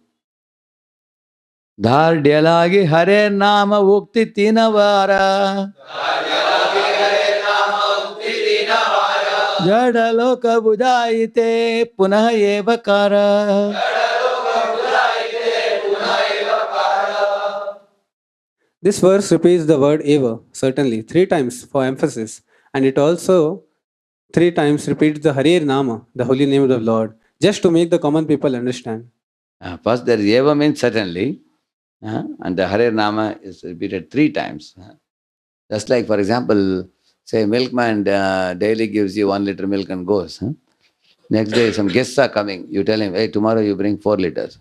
Dhardyalagi Hare Nama Ukti Tinavara. Jadaloka Budaite Punah Evakara. This verse repeats the word eva, certainly, 3 times for emphasis, and it also 3 times repeats the Harer Nama, the holy name of the Lord, just to make the common people understand. First, there is Eva means certainly, and the Hare Nama is repeated 3 times. Just like, for example, say milkman daily gives you 1 liter milk and goes. Next day, some guests are coming. You tell him, hey, tomorrow you bring 4 liters.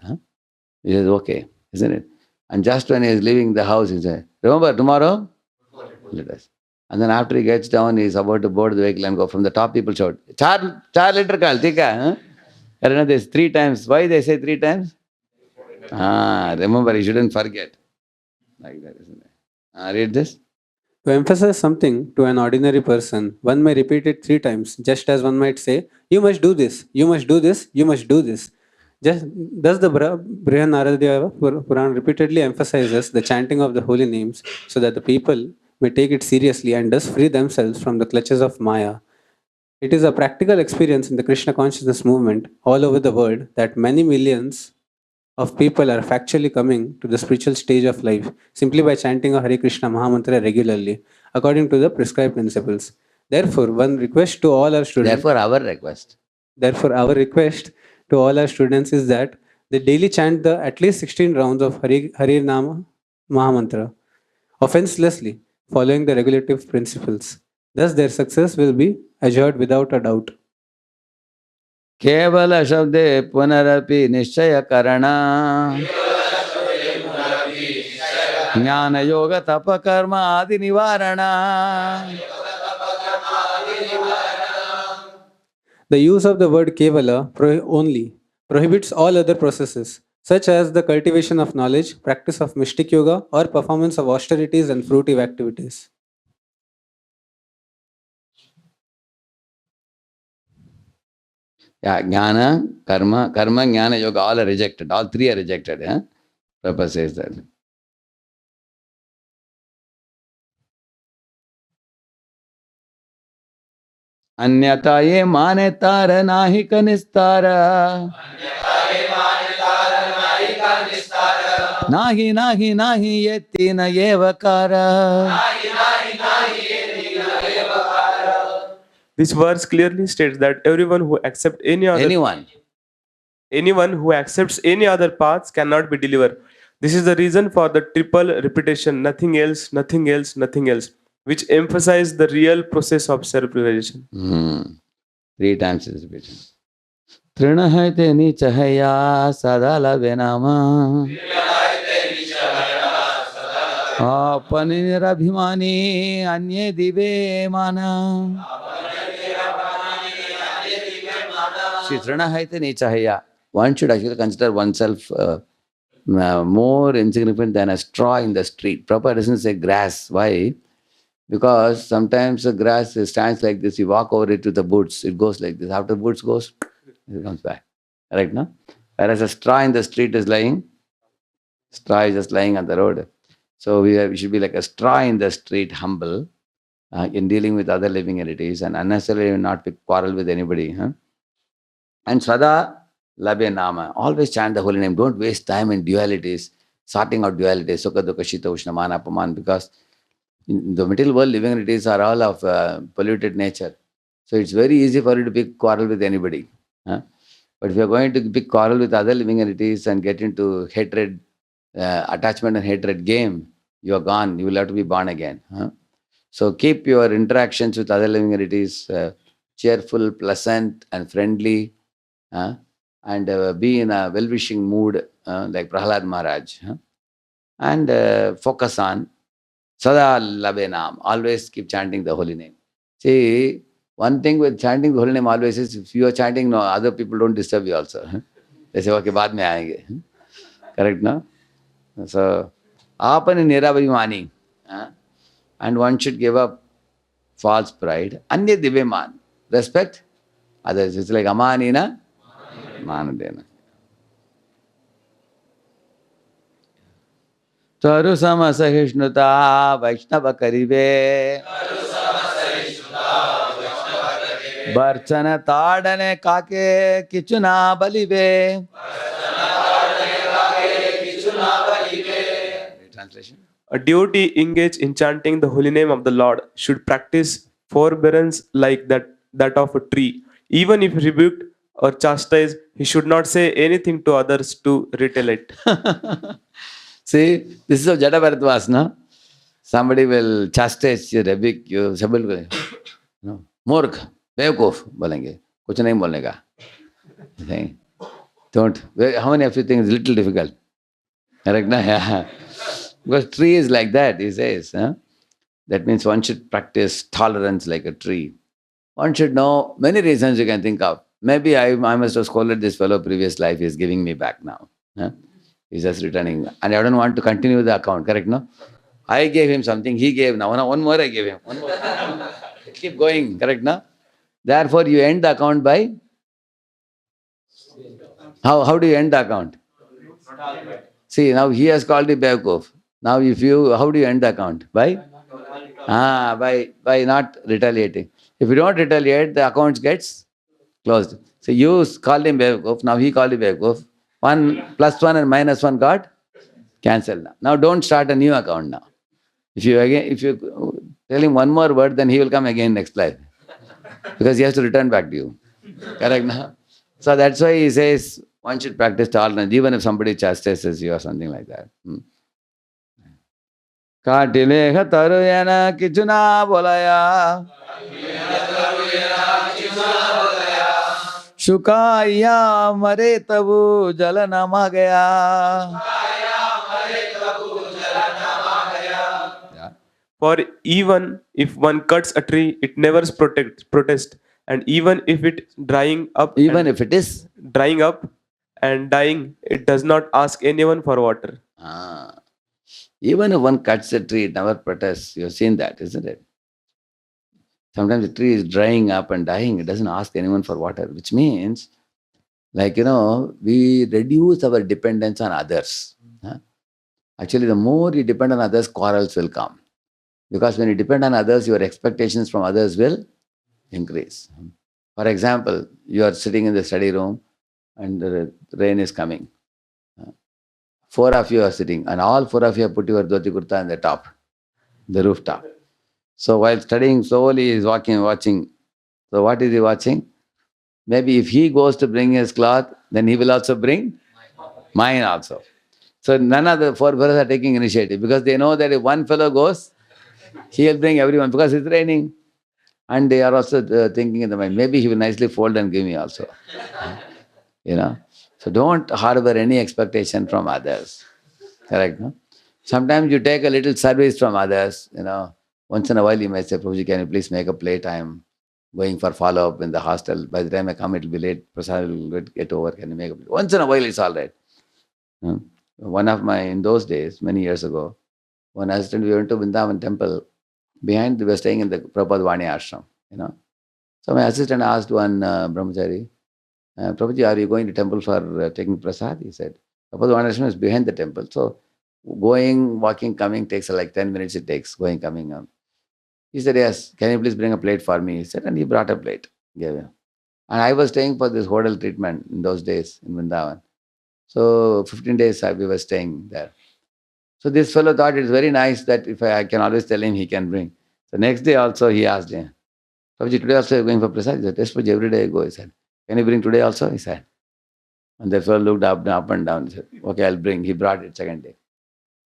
He says, okay, isn't it? And just when he is leaving the house, he says, remember, tomorrow, 4 liters. And then after he gets down, he is about to board the vehicle and go. From the top, people shout, 4 liter kal, tika. There's 3 times. Why they say 3 times? Remember, you shouldn't forget. Like that, isn't it? Read this. To emphasize something to an ordinary person, one may repeat it 3 times, just as one might say, you must do this, you must do this, you must do this. Thus, the Brihad Naradya Puran repeatedly emphasizes the chanting of the holy names so that the people may take it seriously and thus free themselves from the clutches of Maya. It is a practical experience in the Krishna consciousness movement all over the world that many millions of people are factually coming to the spiritual stage of life simply by chanting a Hare Krishna Mahamantra regularly according to the prescribed principles. Therefore, one request to all our students. Therefore, our request to all our students is that they daily chant the at least 16 rounds of Harer Nama Mahamantra offenselessly, following the regulative principles. Thus, their success will be assured without a doubt. Kevala Shabde Punarapi Nishchaya Karana. Jnana Yoga Tapa Karma Adi Nivarana. The use of the word Kevala only prohibits all other processes, such as the cultivation of knowledge, practice of mystic yoga, or performance of austerities and fruitive activities. Yeah, Jnana, Karma, Jnana, Yoga, all are rejected. All 3 are rejected. Prabhupada says that. Anyata ye mane tara nahi kanistara. Nahi ye tina yevakara. This verse clearly states that everyone who accepts anyone who accepts any other paths cannot be delivered. This is the reason for the triple repetition, nothing else, nothing else, nothing else, which emphasizes the real process of self-realization. 3 times is repeated. Trinahaite nichahaya sadala venama. Apanirabhimani anye dive mana. See, Trinahaite nichahaya. One should actually consider oneself more insignificant than a straw in the street. Prabhupada doesn't say grass. Why? Because sometimes the grass stands like this, you walk over it to the boots, it goes like this. After the boots goes, It comes back. Correct, no? Whereas a straw in the street is lying, straw is just lying on the road. So we should be like a straw in the street, humble, in dealing with other living entities and unnecessarily not quarrel with anybody. Huh? And Sada Labhe Nama. Always chant the holy name. Don't waste time in dualities, sorting out dualities, Sukha Dukha Shita Ushna Mana Apaman, because in the material world, living entities are all of polluted nature. So it's very easy for you to pick quarrel with anybody. Huh? But if you're going to pick quarrel with other living entities and get into hatred, attachment and hatred game, you're gone. You will have to be born again. Huh? So keep your interactions with other living entities cheerful, pleasant, and friendly, and be in a well-wishing mood like Prahlad Maharaj, and focus on Sada Labhe Nam. Always keep chanting the holy name. See, one thing with chanting the holy name always is, if you are chanting, no, other people don't disturb you also. They say, okay, baad mein aayenge. Correct, no? So, Apani Nirabhimani. And one should give up false pride. Anya Divyaman. Respect others. It's like Amanina, Manadena. Taru Samasahishnata Vaishnava Karive. Barchana Tadane Kake Kichuna Balive. Translation. A devotee engaged in chanting the holy name of the Lord should practice forbearance like that of a tree. Even if rebuked or chastised, he should not say anything to others to retaliate. See, this is a Jada Bharattvasana. Somebody will chastise you, rebuke you, somebody will, no, मूर्ख बेवकूफ बोलेंगे, कुछ नहीं बोलने का. Don't. How many of you think it's little difficult? Correct, na? Yeah. Because tree is like that, he says. That means one should practice tolerance like a tree. One should know many reasons you can think of. Maybe I must have scolded this fellow previous life, he's giving me back now. He's just returning. And I don't want to continue the account, correct, no? I gave him something, he gave now. One more I gave him. One more. Keep going, correct, no? Therefore, you end the account by? How do you end the account? See, now he has called you Bevkuf. Now how do you end the account? By not retaliating. If you don't retaliate, the account gets closed. So you called him Bevkuf, now he called you Bevkuf. 1 plus 1 and minus 1 got cancelled now. Now don't start a new account now. If you tell him one more word, then he will come again next life. Because he has to return back to you. Correct now? So that's why he says one should practice tolerance, even if somebody chastises you or something like that. Katileha taruyana kichuna bolaya. Shukaya mare tabu jalana magaya. For even if one cuts a tree, it never protests. And even if it drying up and dying, it does not ask anyone for water. Even if one cuts a tree, it never protests. You've seen that, isn't it? Sometimes the tree is drying up and dying. It doesn't ask anyone for water, which means, we reduce our dependence on others. Actually, the more you depend on others, quarrels will come. Because when you depend on others, your expectations from others will increase. For example, you are sitting in the study room and the rain is coming. 4 of you are sitting and all 4 of you have put your dhoti kurta on the top, the rooftop. So while studying, slowly he is watching. So what is he watching? Maybe if he goes to bring his cloth, then he will also bring mine also. So none of the 4 fellows are taking initiative because they know that if one fellow goes, he will bring everyone because it's raining. And they are also thinking in the mind, maybe he will nicely fold and give me also. So don't harbor any expectation from others. Correct, no? Sometimes you take a little service from others, Once in a while you may say, Prabhuji, can you please make a plate? I am going for follow-up in the hostel. By the time I come, it will be late. Prasad will get over. Can you make a plate? Once in a while it's all right. In those days, many years ago, one assistant, we went to Vrindavan temple. Behind, we were staying in the Prabhupada Vani ashram, So my assistant asked one brahmachari, Prabhuji, are you going to temple for taking prasad? He said. Suppose one ashram is behind the temple. So going, walking, coming takes like 10 minutes it takes, going, coming. He said, yes, can you please bring a plate for me? He said, and he brought a plate. Gave him. And I was staying for this hotel treatment in those days in Vrindavan. So 15 days we were staying there. So this fellow thought it's very nice that if I can always tell him he can bring. So next day also he asked him, Prabhuji, today also you're going for prasad? He said, yes, Prabhuji, every day I go. He said, can you bring today also? He said. And the fellow looked up and down. He said, okay, I'll bring. He brought it second day.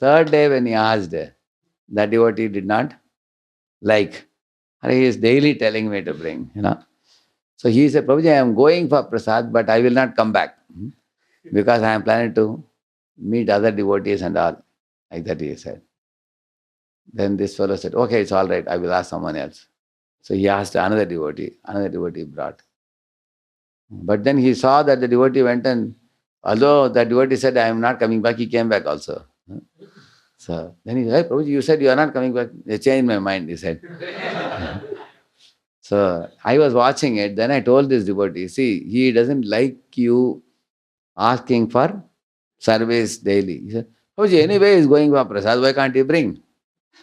Third day when he asked, that devotee did not like. He is daily telling me to bring, So he said, Prabhuji, I am going for prasad, but I will not come back because I am planning to meet other devotees and all. Like that he said. Then this fellow said, okay, it's all right. I will ask someone else. So he asked another devotee. Another devotee brought. But then he saw that the devotee went and, although the devotee said, I am not coming back, he came back also. So then he said, hey, Prabhuji, you said you are not coming back. They changed my mind, he said. So I was watching it. Then I told this devotee, see, he doesn't like you asking for service daily. He said, Prabhuji, anyway, he's going for prasad. Why can't he bring?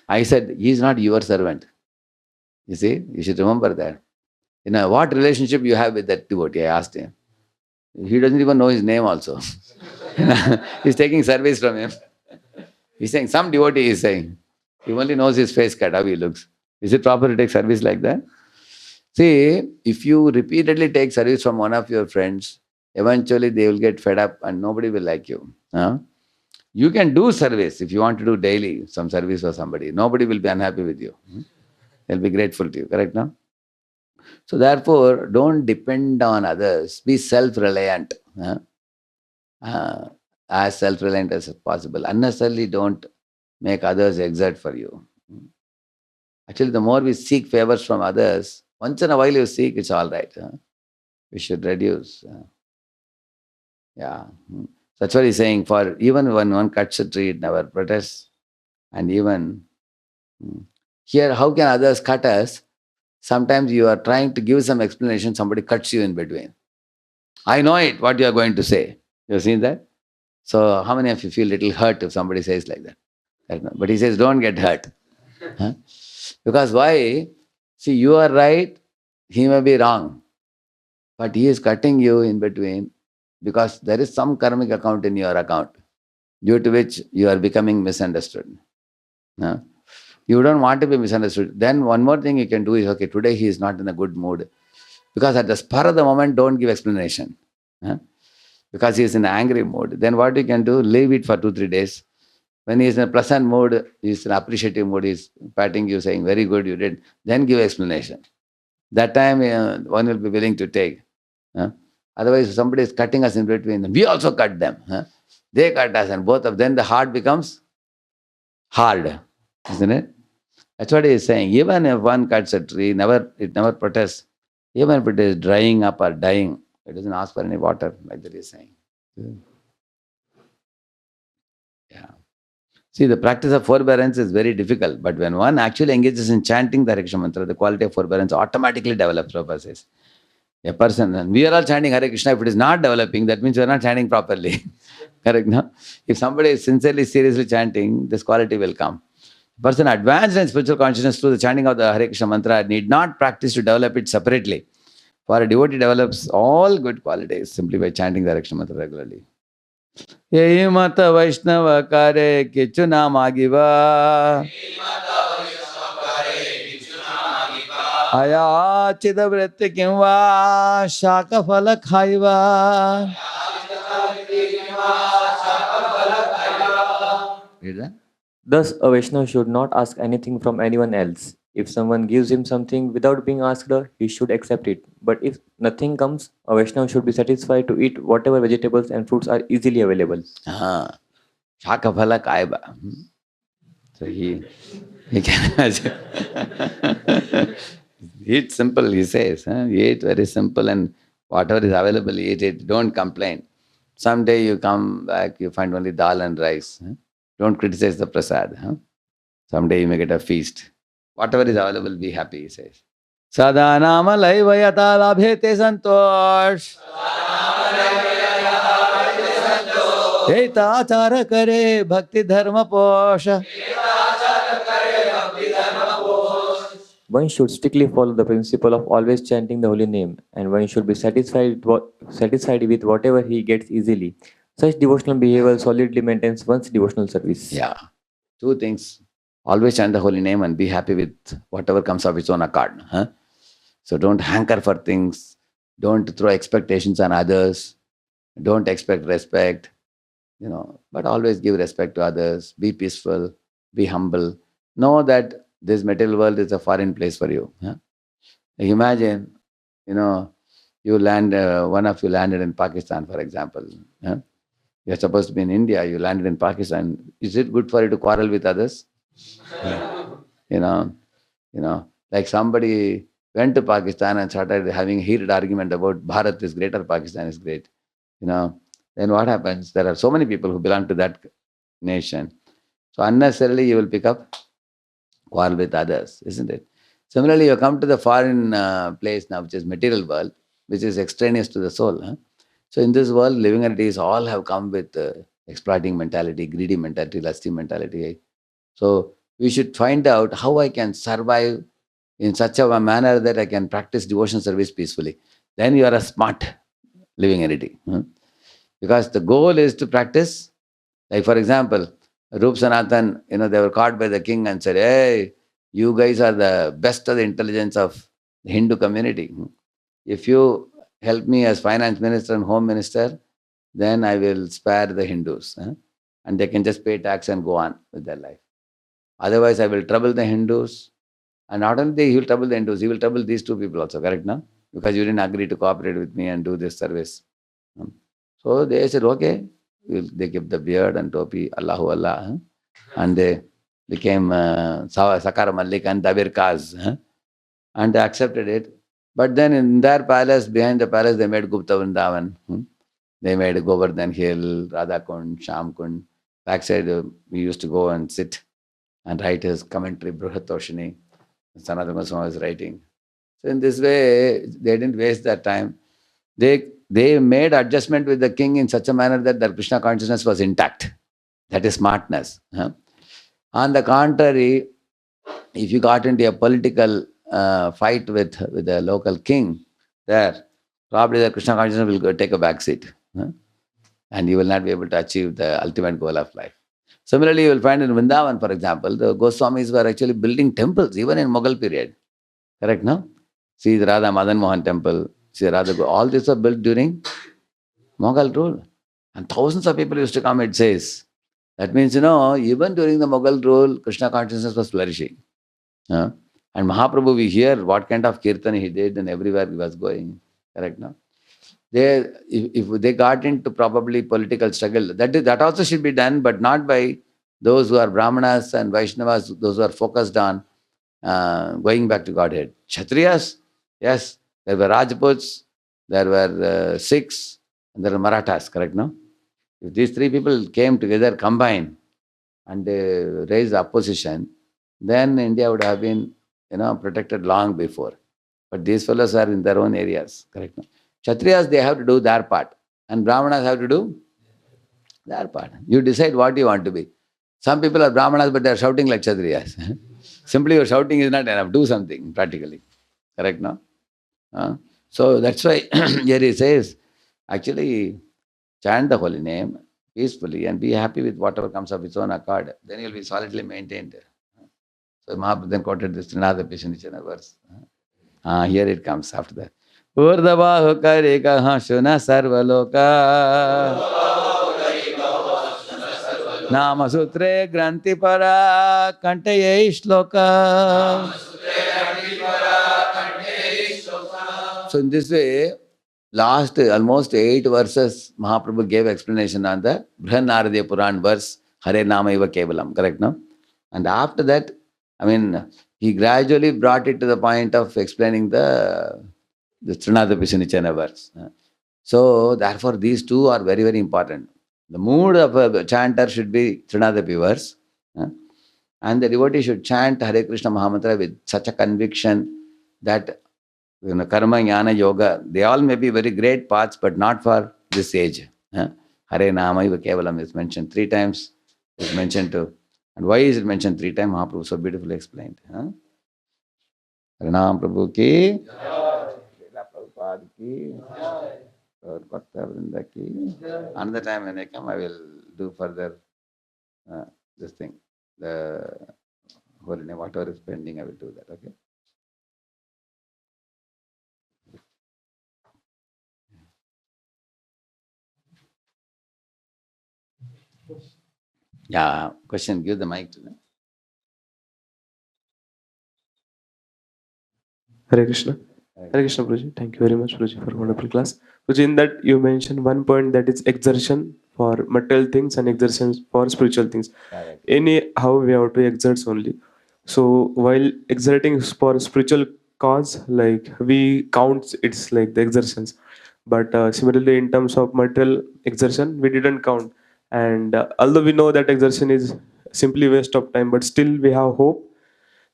I said, he is not your servant. You see, you should remember that. What relationship you have with that devotee? I asked him. He doesn't even know his name also. He's taking service from him. He's saying, some devotee is saying, he only knows his face cut, how he looks. Is it proper to take service like that? See, if you repeatedly take service from one of your friends, eventually they will get fed up and nobody will like you. You can do service if you want to do daily some service for somebody. Nobody will be unhappy with you. They'll be grateful to you, correct now? So therefore, don't depend on others. Be self-reliant. As self-reliant as possible. Unnecessarily don't make others exert for you. Actually, the more we seek favors from others, once in a while you seek, it's all right. We should reduce. Yeah. That's what he's saying. For even when one cuts a tree, it never protests. And even here, how can others cut us? Sometimes you are trying to give some explanation, somebody cuts you in between. I know it, what you are going to say. You have seen that? So how many of you feel a little hurt if somebody says like that? But he says, don't get hurt. Because why? See, you are right, he may be wrong. But he is cutting you in between because there is some karmic account in your account due to which you are becoming misunderstood. You don't want to be misunderstood. Then one more thing you can do is, okay, today he is not in a good mood. Because at the spur of the moment, don't give explanation. Because he is in an angry mood. Then what you can do, leave it for 2-3 days. When he is in a pleasant mood, he is in an appreciative mood, he is patting you, saying, very good, you did. Then give explanation. That time one will be willing to take. Otherwise, if somebody is cutting us in between, we also cut them. They cut us and both of them, the heart becomes hard. Isn't it? That's what he is saying. Even if one cuts a tree, it never protests. Even if it is drying up or dying, it doesn't ask for any water, like that he is saying. Yeah. See, the practice of forbearance is very difficult, but when one actually engages in chanting the Hare Krishna mantra, the quality of forbearance automatically develops, Prabhupada says. A person, and we are all chanting Hare Krishna, if it is not developing, that means we are not chanting properly. Correct, no? If somebody is sincerely, seriously chanting, this quality will come. A person advanced in spiritual consciousness through the chanting of the Hare Krishna mantra need not practice to develop it separately. For a devotee develops all good qualities simply by chanting the Hare Krishna mantra regularly. Yehi mata Vaishnava kare kichu namagiva Aya chidavritti kimva shaka phala khaiva. Read that? Thus, a Vaishnava should not ask anything from anyone else. If someone gives him something without being asked, he should accept it. But if nothing comes, a Vaishnava should be satisfied to eat whatever vegetables and fruits are easily available. Shaka phala khaiva. So he can imagine. Eat simple, he says. Eat very simple and whatever is available, eat it. Don't complain. Someday you come back, you find only dal and rice. Don't criticize the prasad. Someday you may get a feast. Whatever is available, be happy, he says. Sada nama lai vayata labhete santosh. Etachara kare bhakti dharma posha. One should strictly follow the principle of always chanting the holy name, and one should be satisfied with whatever he gets easily. Such devotional behavior solidly maintains one's devotional service. Yeah. Two things. Always chant the holy name and be happy with whatever comes of its own accord. Huh? So don't hanker for things. Don't throw expectations on others. Don't expect respect. But always give respect to others. Be peaceful. Be humble. Know that this material world is a foreign place for you. Huh? Like imagine, one of you landed in Pakistan, for example. Huh? You're supposed to be in India. You landed in Pakistan. Is it good for you to quarrel with others? you know, like somebody went to Pakistan and started having a heated argument about Bharat is great or Pakistan is great. Then what happens? There are so many people who belong to that nation. So unnecessarily you will pick up quarrel with others, isn't it? Similarly, you come to the foreign place now, which is material world, which is extraneous to the soul. Huh? So in this world, living entities all have come with exploiting mentality, greedy mentality, lusty mentality. So we should find out how I can survive in such a manner that I can practice devotion service peacefully. Then you are a smart living entity. Because the goal is to practice. Like for example, Rup Sanatan, they were caught by the king and said, hey, you guys are the best of the intelligence of the Hindu community. If you help me as finance minister and home minister, then I will spare the Hindus. And they can just pay tax and go on with their life. Otherwise, I will trouble the Hindus. And not only he will trouble the Hindus, he will trouble these two people also, correct now? Because you didn't agree to cooperate with me and do this service. So they said, okay. They kept the beard and topi, Allahu Allah. And they became Sakara Malik and Dabir Kaz. And they accepted it. But then in their palace, behind the palace, they made Gupta Vrindavan. They made Govardhan Hill, Radha Kund, Sham Kund. Backside, we used to go and sit and write his commentary, Bruhatoshini. Sanatana Goswami was writing. So in this way, they didn't waste their time. They made adjustment with the king in such a manner that their Krishna consciousness was intact. That is smartness. On the contrary, if you got into a political fight with the local king, there, probably the Krishna consciousness will go take a back seat. And you will not be able to achieve the ultimate goal of life. Similarly, you will find in Vrindavan, for example, the Goswamis were actually building temples, even in Mughal period. Correct, no? See the Radha Madan Mohan temple, see Radha, all these were built during Mughal rule. And thousands of people used to come, it says. That means, even during the Mughal rule, Krishna consciousness was flourishing. And Mahaprabhu, we hear what kind of kirtan he did and everywhere he was going. Correct, no? If they got into probably political struggle, that also should be done, but not by those who are Brahmanas and Vaishnavas, those who are focused on going back to Godhead. Kshatriyas, yes, there were Rajputs, there were Sikhs, and there were Marathas, correct, no? If these three people came together, combined, and raised opposition, then India would have been, protected long before. But these fellows are in their own areas, correct, no? Kshatriyas, they have to do their part, and Brahmanas have to do their part. You decide what you want to be. Some people are Brahmanas, but they are shouting like Kshatriyas. Simply your shouting is not enough. Do something practically. Correct, no? So that's why here he says, actually, chant the holy name peacefully and be happy with whatever comes of its own accord. Then you'll be solidly maintained. So Mahaprabhu then quoted this Trinad verse. Here it comes after that. Urdhavahu karikaha shuna sarvaloka Nama sutre granti para kantaye shloka. So in this way, last almost 8 verses, Mahaprabhu gave explanation on the Brihanaradiya Puran verse, Hare Nama Iva Kevalam, correct, no? And after that, he gradually brought it to the point of explaining the Trinadapisanichana verse. So therefore, these two are very, very important. The mood of a chanter should be Trinadapi verse. And the devotee should chant Hare Krishna Mahamantra with such a conviction that karma, jnana, yoga, they all may be very great paths, but not for this age. Hare Nama Iva Kevalam is mentioned 3 times. It's mentioned to, and why is it mentioned 3 times? Mahaprabhu so beautifully explained. Huh? Hare Nama Prabhu ki, Srila Prabhupada ki, Gaur Bhakta Vrinda ki. Another time when I come, I will do further this thing. The holy name, whatever is pending, I will do that. Okay. Yeah. Question. Give the mic to them. Hare Krishna. Hare Krishna, Prabhuji. Thank you very much, Prabhuji, for a wonderful class. Prabhuji, in that you mentioned one point, that is exertion for material things and exertion for spiritual things. Correct. Anyhow, we have to exert only. So while exerting for spiritual cause, like we count it's like the exertions. But similarly, in terms of material exertion, we didn't count. And although we know that exertion is simply waste of time, but still we have hope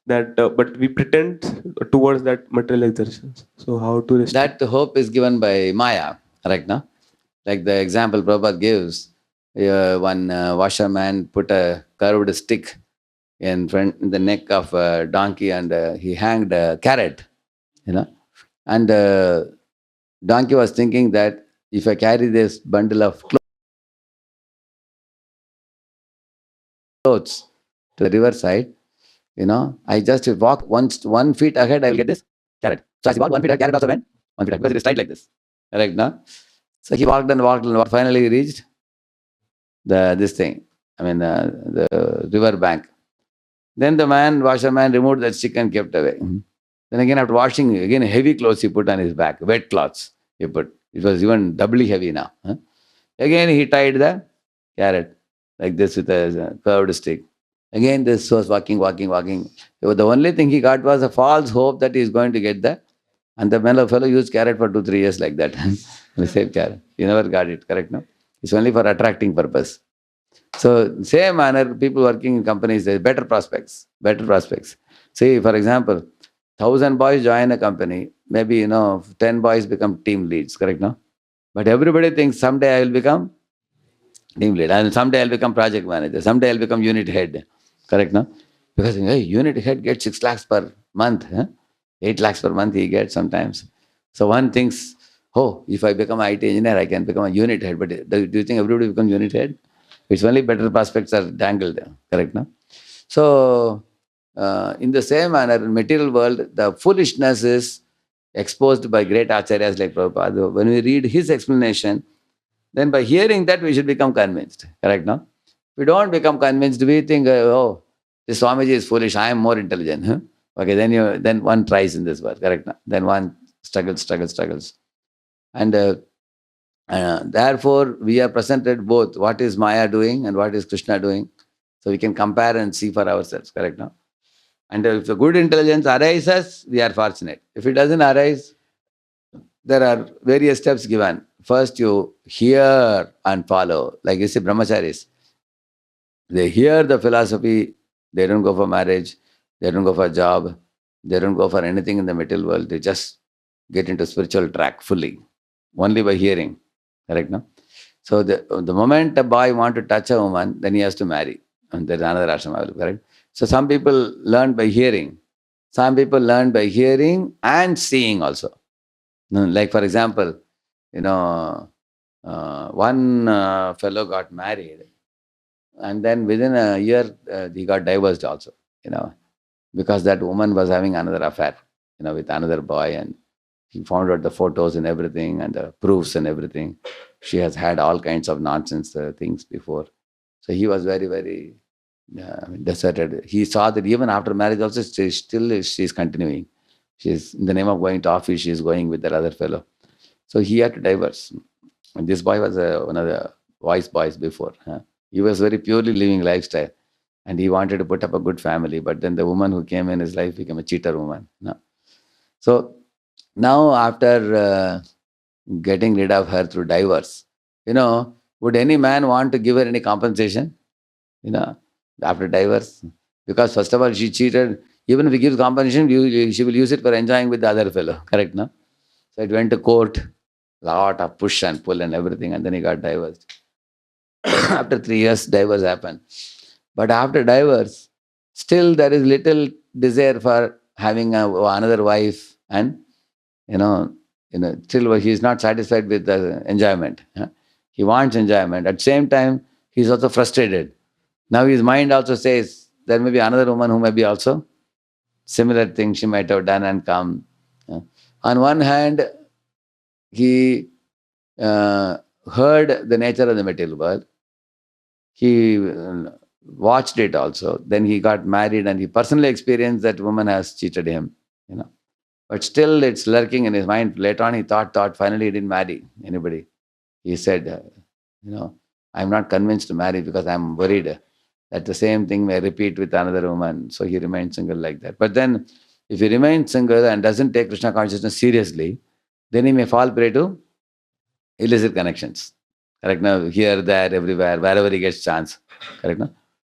that but we pretend towards that material exertions. So how to restrict? That hope is given by Maya, correct? No? Like the example Prabhupada gives, one washerman put a curved stick in the neck of a donkey, and he hanged a carrot, and donkey was thinking that if I carry this bundle of clothes to the riverside, I just walk 1 feet ahead, I will get this carrot. So as he walked 1 feet ahead, carrot also went 1 feet ahead, because it is tight like this. Correct, no? So he walked and walked and walked. Finally, he reached the river bank. Then the washerman removed that stick and kept away. Then again, after washing, again heavy clothes he put on his back, wet cloths he put. It was even doubly heavy now. Again, he tied the carrot like this with a curved stick. Again, this was walking. The only thing he got was a false hope that he is going to get that. And the fellow used carrot for 2-3 years like that. The same carrot. He never got it, correct? No? It's only for attracting purpose. So, same manner, people working in companies, there's better prospects. See, for example, 1,000 boys join a company, maybe, 10 boys become team leads, correct? No? But everybody thinks someday I will become team lead, and someday I'll become project manager, someday I'll become unit head, correct? No? Because unit head gets 6 lakhs per month, 8 lakhs per month he gets sometimes. So one thinks, oh, if I become an IT engineer, I can become a unit head. But do you think everybody becomes unit head? It's only better prospects are dangled, correct? No? So, in the same manner, in material world, the foolishness is exposed by great acharyas like Prabhupada. When we read his explanation, then by hearing that, we should become convinced, correct? No? We don't become convinced, we think, oh, this Swamiji is foolish, I am more intelligent. Huh? Okay, then one tries in this world, correct? No? Then one struggles. And therefore, we are presented both what is Maya doing and what is Krishna doing. So we can compare and see for ourselves, correct? No? And if the good intelligence arises, we are fortunate. If it doesn't arise, there are various steps given. First, you hear and follow. Like you see, brahmacharis, they hear the philosophy, they don't go for marriage, they don't go for a job, they don't go for anything in the material world. They just get into spiritual track fully, only by hearing. Correct, no? So the moment a boy wants to touch a woman, then he has to marry. And there's another ashrama, correct? So some people learn by hearing. Some people learn by hearing and seeing also. Like for example, one fellow got married, and then within a year he got divorced also, because that woman was having another affair, with another boy, and he found out the photos and everything and the proofs and everything. She has had all kinds of nonsense things before. So he was very, very deserted. He saw that even after marriage also, she's continuing. She's, in the name of going to office, she's going with that other fellow. So he had to divorce. And this boy was one of the wise boys before. He was very purely living lifestyle. And he wanted to put up a good family. But then the woman who came in his life became a cheater woman. So now after getting rid of her through divorce, would any man want to give her any compensation? After divorce? Because first of all, she cheated. Even if he gives compensation, she will use it for enjoying with the other fellow. Correct, no? So it went to court, lot of push and pull and everything, and then he got divorced. After 3 years, divorce happened. But after divorce, still there is little desire for having another wife, and you know, still he is not satisfied with the enjoyment. He wants enjoyment. At the same time, he is also frustrated. Now his mind also says there may be another woman who may be also similar thing she might have done and come. On one hand, he uh, heard the nature of the material world. He watched it also. Then he got married and he personally experienced that woman has cheated him. You know, but still it's lurking in his mind. Later on, he thought. Finally, he didn't marry anybody. He said, I'm not convinced to marry because I'm worried that the same thing may repeat with another woman. So he remained single like that. But then, if he remains single and doesn't take Krishna consciousness seriously, then he may fall prey to illicit connections. Correct now, here, there, everywhere, wherever he gets chance. Correct now.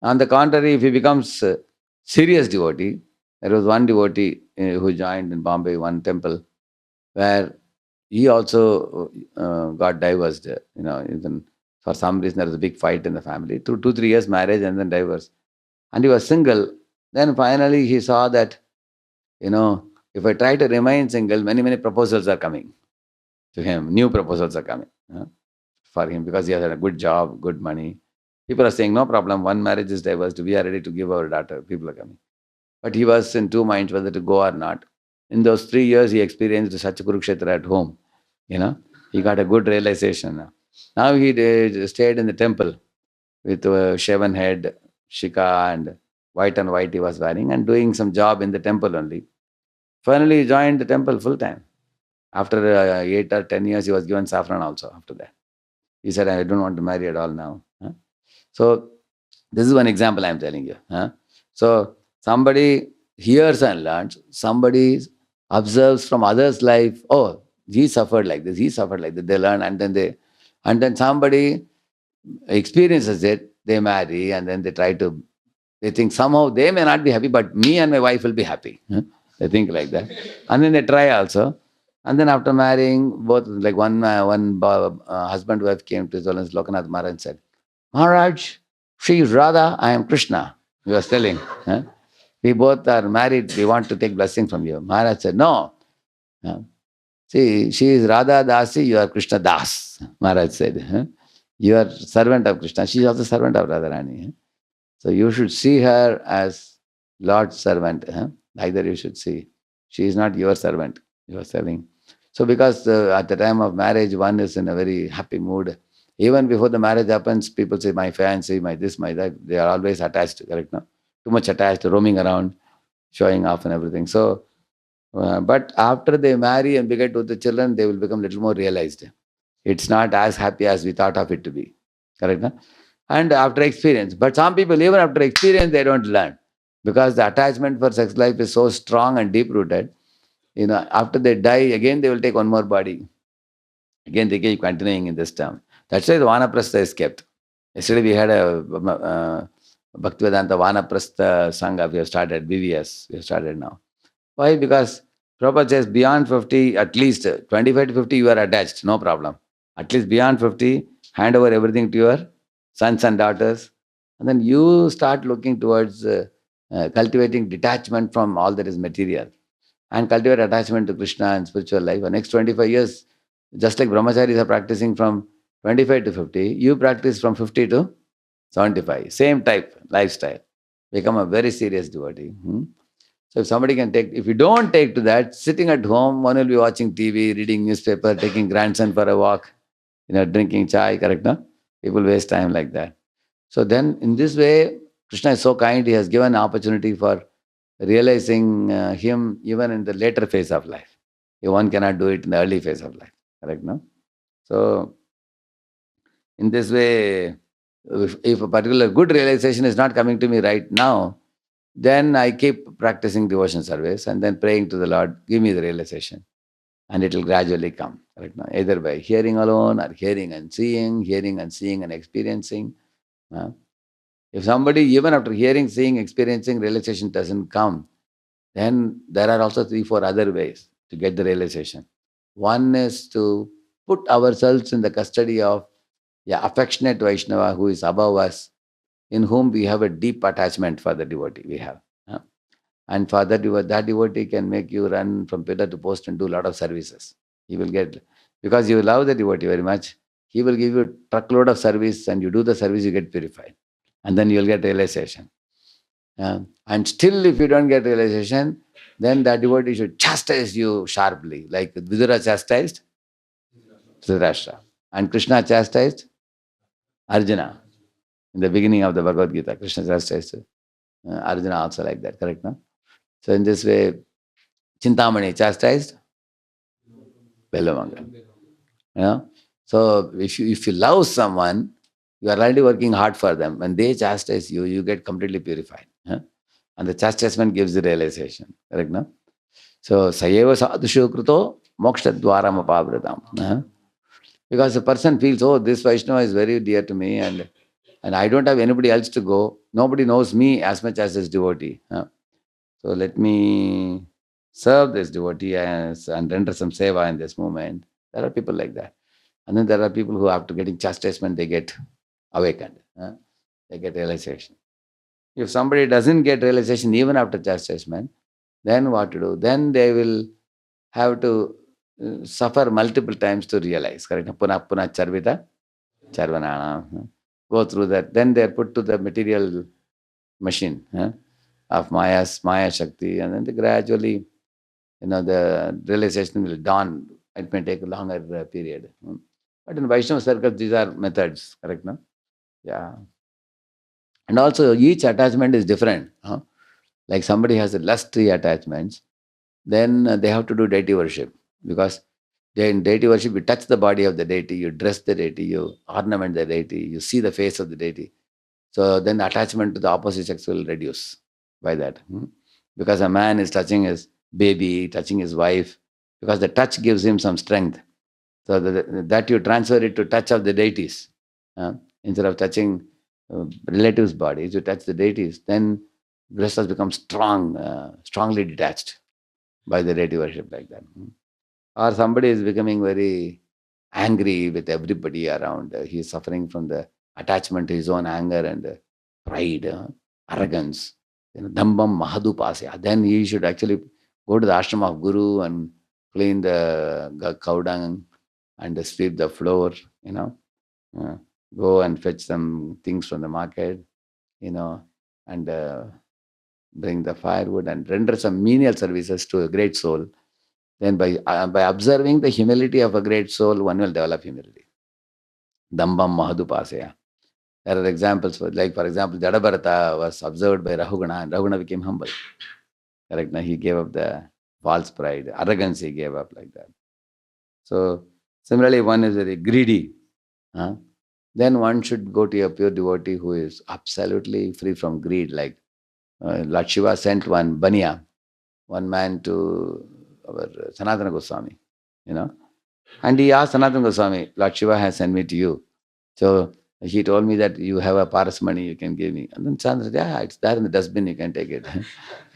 On the contrary, if he becomes a serious devotee, there was one devotee who joined in Bombay, one temple, where he also got divorced. Even for some reason there was a big fight in the family. 2, 3 years marriage and then divorce. And he was single. Then finally he saw that, if I try to remain single, many, many proposals are coming to him. New proposals are coming for him because he has a good job, good money. People are saying, no problem, one marriage is divorced. We are ready to give our daughter. People are coming. But he was in two minds whether to go or not. In those 3 years, he experienced such a Kurukshetra at home. He got a good realization. Now he stayed in the temple with a shaven head, shika, and white and white he was wearing, and doing some job in the temple only. Finally, he joined the temple full time. After 8 or 10 years, he was given saffron also after that. He said, I don't want to marry at all now. So, this is one example I am telling you. So, somebody hears and learns, somebody observes from others' life, oh, he suffered like this, he suffered like that. They learn, and then somebody experiences it, they marry, and then they think somehow they may not be happy, but me and my wife will be happy. They think like that. And then they try also. And then after marrying, both, like one husband wife came to his Holiness Lokanath Maharaj and said, Maharaj, she is Radha, I am Krishna. He was telling. We both are married, we want to take blessing from you. Maharaj said, no. See, she is Radha Dasi, you are Krishna Das. Maharaj said, you are servant of Krishna, she is also servant of Radharani. So you should see her as Lord's servant. Either you should see. She is not your servant, you are serving. So because at the time of marriage, one is in a very happy mood. Even before the marriage happens, people say, my fiancé, my this, my that. They are always attached, correct? No? Too much attached, roaming around, showing off and everything. So, but after they marry and beget with the children, they will become a little more realized. It's not as happy as we thought of it to be, correct? No? And after experience. But some people, even after experience, they don't learn because the attachment for sex life is so strong and deep rooted. After they die, again they will take one more body. Again, they keep continuing in this term. That's why the Vanaprastha is kept. Yesterday we had a Bhaktivedanta Vanaprastha Sangha. We have started, BVS. We have started now. Why? Because Prabhupada says beyond 50, at least 25 to 50, you are attached. No problem. At least beyond 50, hand over everything to your sons and daughters. And then you start looking towards cultivating detachment from all that is material and cultivate attachment to Krishna and spiritual life. For next 25 years, just like brahmacharis are practicing from 25 to 50, you practice from 50 to 75. Same type lifestyle. Become a very serious devotee. So if somebody can take, if you don't take to that, sitting at home, one will be watching TV, reading newspaper, taking grandson for a walk, drinking chai, correct? No? People waste time like that. So then in this way, Krishna is so kind, he has given opportunity for realizing him even in the later phase of life. One cannot do it in the early phase of life, correct? No? So in this way, if a particular good realization is not coming to me right now, then I keep practicing devotion service and then praying to the Lord, give me the realization. And it will gradually come, correct? No? Either by hearing alone or hearing and seeing and experiencing. If somebody, even after hearing, seeing, experiencing, realization doesn't come, then there are also 3, 4 other ways to get the realization. One is to put ourselves in the custody of Yeah, affectionate Vaishnava who is above us, in whom we have a deep attachment for the devotee we have. And for that devotee can make you run from pillar to post and do a lot of services. He will get, because you love the devotee very much, he will give you a truckload of service and you do the service, you get purified. And then you'll get realization. And still, if you don't get realization, then that devotee should chastise you sharply, like Vidura chastised Dhritarashtra. And Krishna chastised Arjuna in the beginning of the Bhagavad Gita. Krishna chastised Arjuna also like that, correct? No? So in this way, Chintamani chastised Bellamangal. You know? So if you love someone, you are already working hard for them. When they chastise you, you get completely purified. And the chastisement gives the realization. Correct, no? So sayeva sadhushu kruto moksha dwaram apavratam. Because the person feels, oh, this Vaishnava is very dear to me and I don't have anybody else to go. Nobody knows me as much as this devotee. So let me serve this devotee and render some seva in this moment. There are people like that. And then there are people who, after getting chastisement, they get awakened. They get realization. If somebody doesn't get realization even after chastisement, then what to do? Then they will have to suffer multiple times to realize. Correct? Puna puna charvita charvanana. Go through that. Then they are put to the material machine of Maya Shakti, and then they gradually, the realization will dawn. It may take a longer period. But in Vaishnava circles, these are methods, correct? No? Yeah. And also, each attachment is different. Like somebody has a lustry attachments, then they have to do deity worship, because in deity worship, you touch the body of the deity, you dress the deity, you ornament the deity, you see the face of the deity. So then the attachment to the opposite sex will reduce by that. Because a man is touching his baby, touching his wife, because the touch gives him some strength. So that you transfer it to touch of the deities. Instead of touching relatives' bodies, you touch the deities. Then rest has become strongly detached by the deity worship like that. Or somebody is becoming very angry with everybody around. He is suffering from the attachment to his own anger and pride, arrogance, dambam mahadupasya. Then he should actually go to the ashram of Guru and clean the cow dung and sweep the floor, go and fetch some things from the market, and bring the firewood and render some menial services to a great soul. Then by observing the humility of a great soul, one will develop humility. Dambam mahadupasya. There are examples, for example, Jadabharata was observed by Rahugana, and Rahugana became humble. Correct? Now he gave up the false pride, arrogance he gave up like that. So similarly, one is very greedy. Then one should go to a pure devotee who is absolutely free from greed. Like Lord Shiva sent one Baniya, one man to our Sanatana Goswami, and he asked Sanatana Goswami, Lord Shiva has sent me to you. So he told me that you have a paras money you can give me. And then Chandra said, yeah, it's there in the dustbin, you can take it.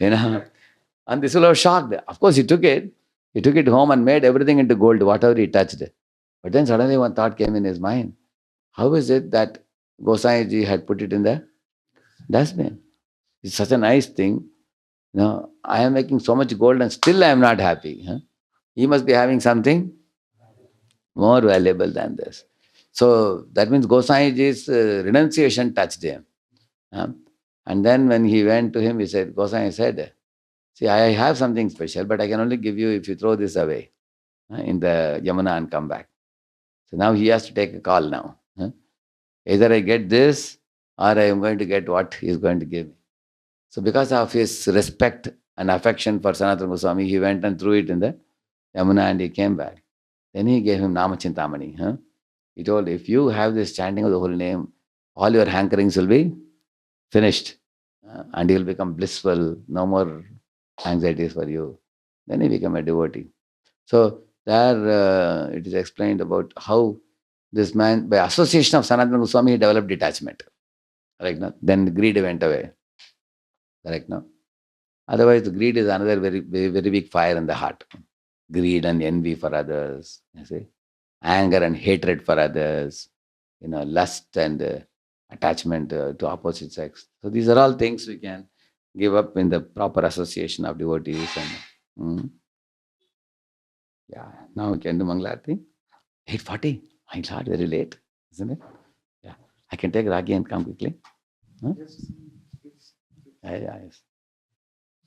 And this fellow was shocked. Of course, he took it. He took it home and made everything into gold, whatever he touched. But then suddenly one thought came in his mind. How is it that Gosai ji had put it in the dustbin? It's such a nice thing. I am making so much gold and still I am not happy. He must be having something more valuable than this. So that means Gosai ji's renunciation touched him. And then when he went to him, he said, Gosai said, see, I have something special, but I can only give you if you throw this away in the Yamuna and come back. So now he has to take a call now. Either I get this or I am going to get what he is going to give me. So because of his respect and affection for Sanatana Goswami, he went and threw it in the Yamuna and he came back. Then he gave him Nama Chintamani. He told, if you have this chanting of the holy name, all your hankerings will be finished. And you will become blissful, no more anxieties for you. Then he became a devotee. So there it is explained about how this man, by association of Sanatana Goswami, he developed detachment. Correct? No? Then greed went away. Correct? No? Otherwise, the greed is another very, very, very big fire in the heart. Greed and envy for others. You see? Anger and hatred for others. lust and attachment to opposite sex. So these are all things we can give up in the proper association of devotees. And yeah, now we can do Mangalarti. 8:40. My Lord, very late, isn't it? Yeah, I can take Ragi and come quickly. Huh? Yeah, yes.